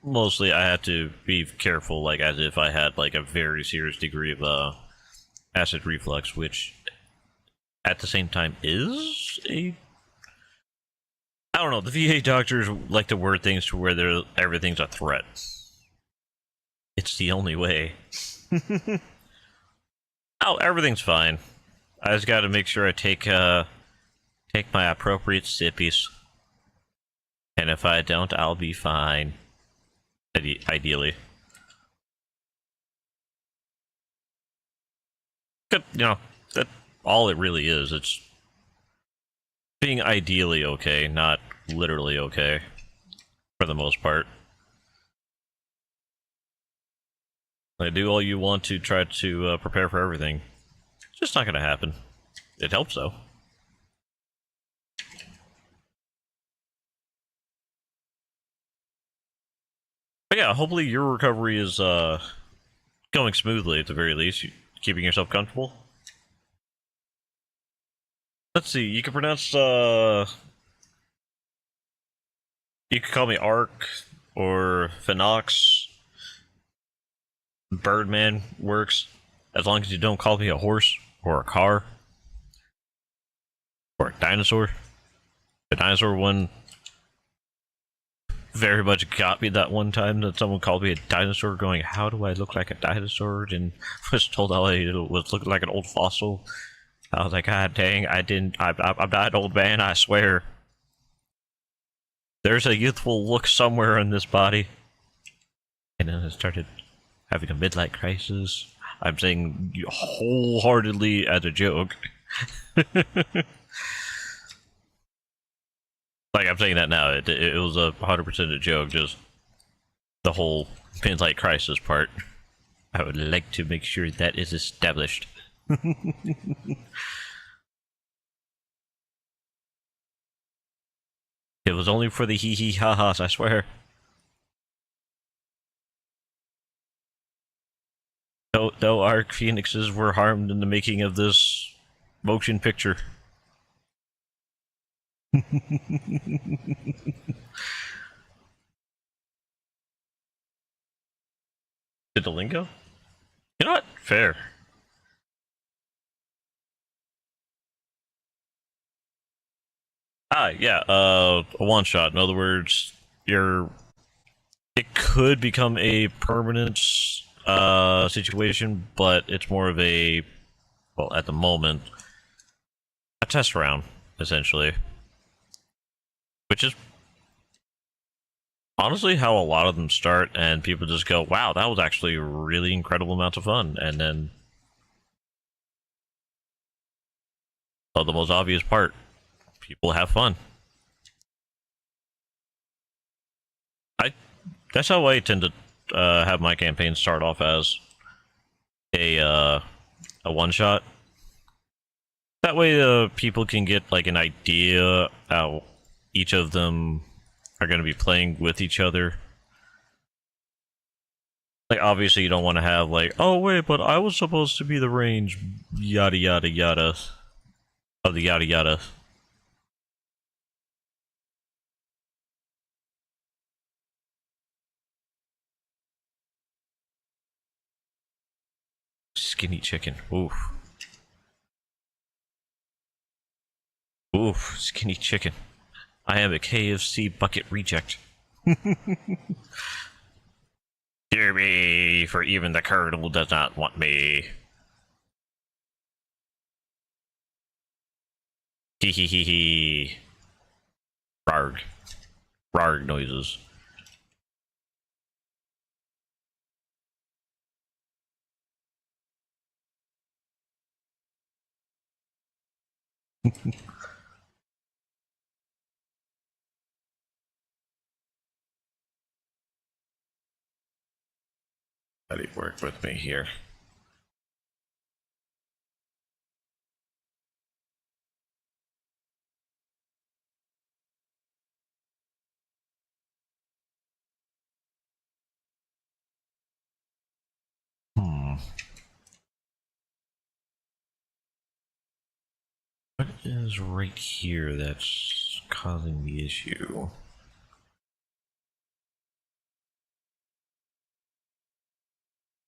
mostly I have to be careful, like as if I had like a very serious degree of acid reflux, which at the same time is a, I don't know, the VA doctors like to word things to where everything's a threat. It's the only way. Oh, everything's fine. I just gotta make sure I take my appropriate sippies. And if I don't, I'll be fine. Ideally. Good, you know, that's all it really is. It's being ideally okay, not literally okay. For the most part. Like, do all you want to try to prepare for everything. It's just not gonna happen. It helps though. But yeah, hopefully your recovery is going smoothly at the very least. Keeping yourself comfortable. Let's see, you can pronounce you can call me Ark or Phenox. Birdman works, as long as you don't call me a horse or a car or a dinosaur. The dinosaur one very much got me that one time that someone called me a dinosaur, going, how do I look like a dinosaur? And was told I was looking like an old fossil. I was like, God dang, I'm not an old man, I swear. There's a youthful look somewhere in this body. And then I started having a midlife crisis. I'm saying wholeheartedly as a joke. Like, I'm saying that now, it was 100% a joke, just the whole midlife crisis part. I would like to make sure that is established. It was only for the hee hee ha ha's, I swear. No Arc Phoenixes were harmed in the making of this Motion picture. Did the lingo? You know what? Fair. Yeah, a one shot. In other words, you're. It could become a permanent situation, but it's more of a, well, at the moment, a test round, essentially. Which is honestly how a lot of them start, and people just go, wow, that was actually a really incredible amount of fun. And then, oh, the most obvious part, people have fun. That's how I tend to have my campaign start off as a one shot. That way, people can get like an idea how each of them are going to be playing with each other. Like, obviously, you don't want to have like, oh wait, but I was supposed to be the range, yada yada yada, of the yada yada. Skinny chicken. Oof. Oof. Skinny chicken. I am a KFC bucket reject. Hear me, for even the colonel does not want me. Hee hee hee hee. Rarg. Rarg noises. Buddy, work with me here. What is right here that's causing the issue?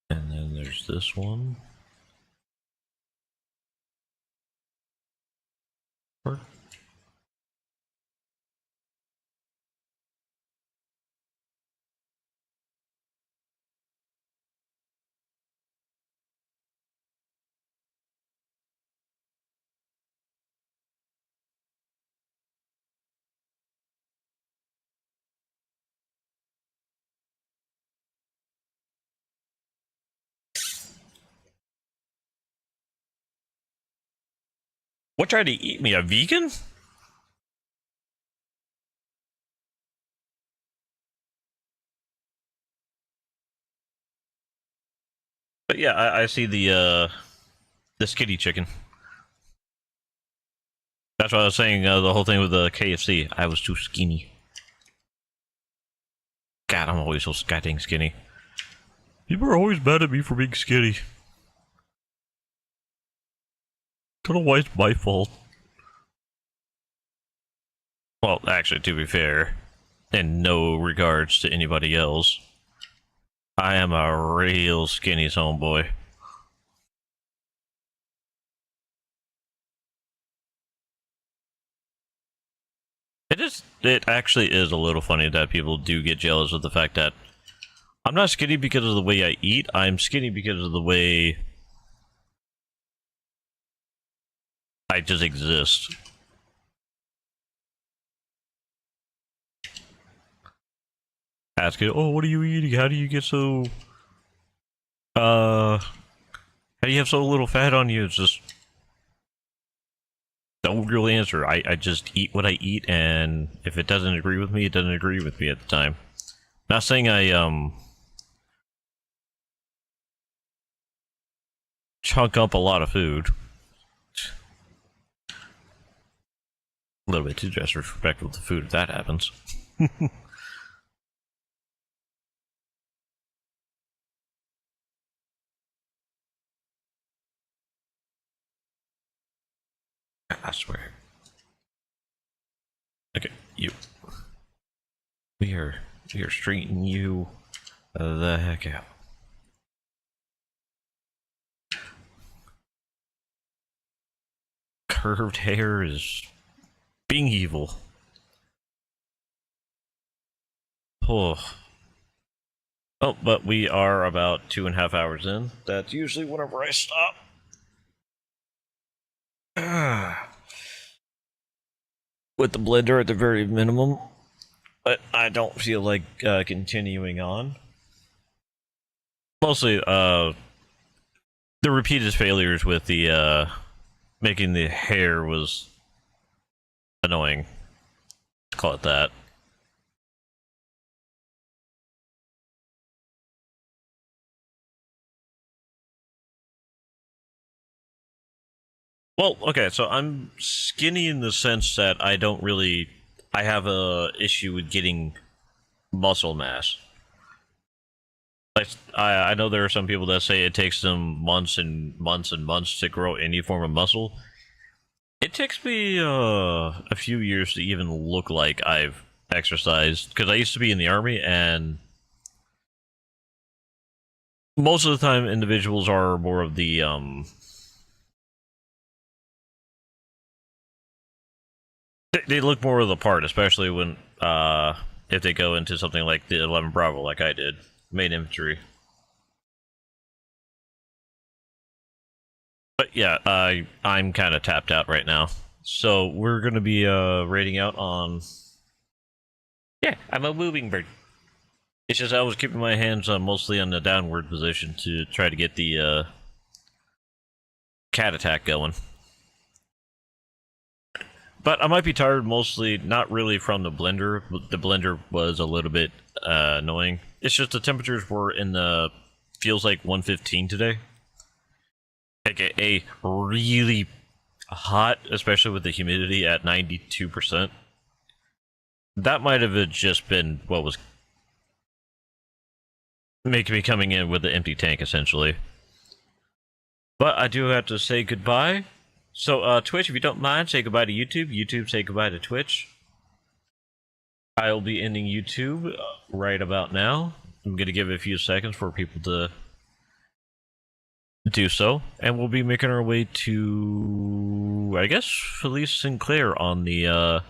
And then there's this one. What tried to eat me? A vegan? But yeah, I see the skinny chicken. That's what I was saying. The whole thing with the KFC. I was too skinny. God, I'm always so goddamn skinny. People are always mad at me for being skinny. Don't know why it's my fault. Well, actually, to be fair, in no regards to anybody else, I am a real skinny homeboy. It actually is a little funny that people do get jealous of the fact that I'm not skinny because of the way I eat, I'm skinny because of the way I just exist. Ask it, oh, what are you eating? How do you get so, how do you have so little fat on you? It's just, don't really answer. I just eat what I eat, and if it doesn't agree with me, it doesn't agree with me at the time. Not saying I, chunk up a lot of food. A little bit too disrespectful to food if that happens. I swear. Okay, you. We are straightening you the heck out. Curved hair is being evil. Oh. Oh, but we are about 2.5 hours in. That's usually whenever I stop. With the blender at the very minimum. But I don't feel like continuing on. Mostly, the repeated failures with the, making the hair was annoying. Let's call it that. Well, okay, so I'm skinny in the sense that I have a issue with getting muscle mass. Like, I know there are some people that say it takes them months and months and months to grow any form of muscle. It takes me a few years to even look like I've exercised, because I used to be in the army, and most of the time individuals are more of the they look more of the part, especially when if they go into something like the 11 Bravo, like I did, main infantry. But yeah, I'm kind of tapped out right now, so we're gonna be raiding out on. Yeah, I'm a moving bird. It's just I was keeping my hands mostly on the downward position to try to get the cat attack going. But I might be tired mostly, not really from the blender. The blender was a little bit annoying. It's just the temperatures were in the, feels like 115 today. AKA really hot, especially with the humidity at 92%. That might have just been what was making me coming in with the empty tank, essentially. But I do have to say goodbye. So, Twitch, if you don't mind, say goodbye to YouTube. YouTube, say goodbye to Twitch. I'll be ending YouTube right about now. I'm going to give it a few seconds for people to do so. And we'll be making our way to, I guess, Felice Sinclair on the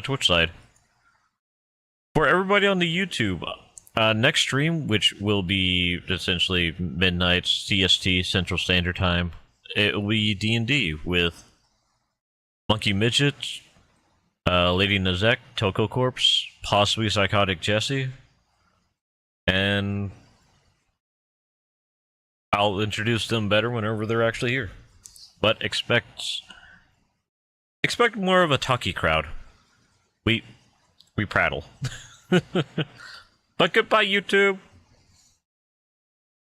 Twitch side. For everybody on the YouTube, next stream, which will be essentially midnight CST, Central Standard Time, it will be D&D with Monkey Midget, Lady Nazek, Toko Corpse, possibly Psychotic Jesse, and I'll introduce them better whenever they're actually here. But expect more of a talky crowd. We prattle. But goodbye, YouTube!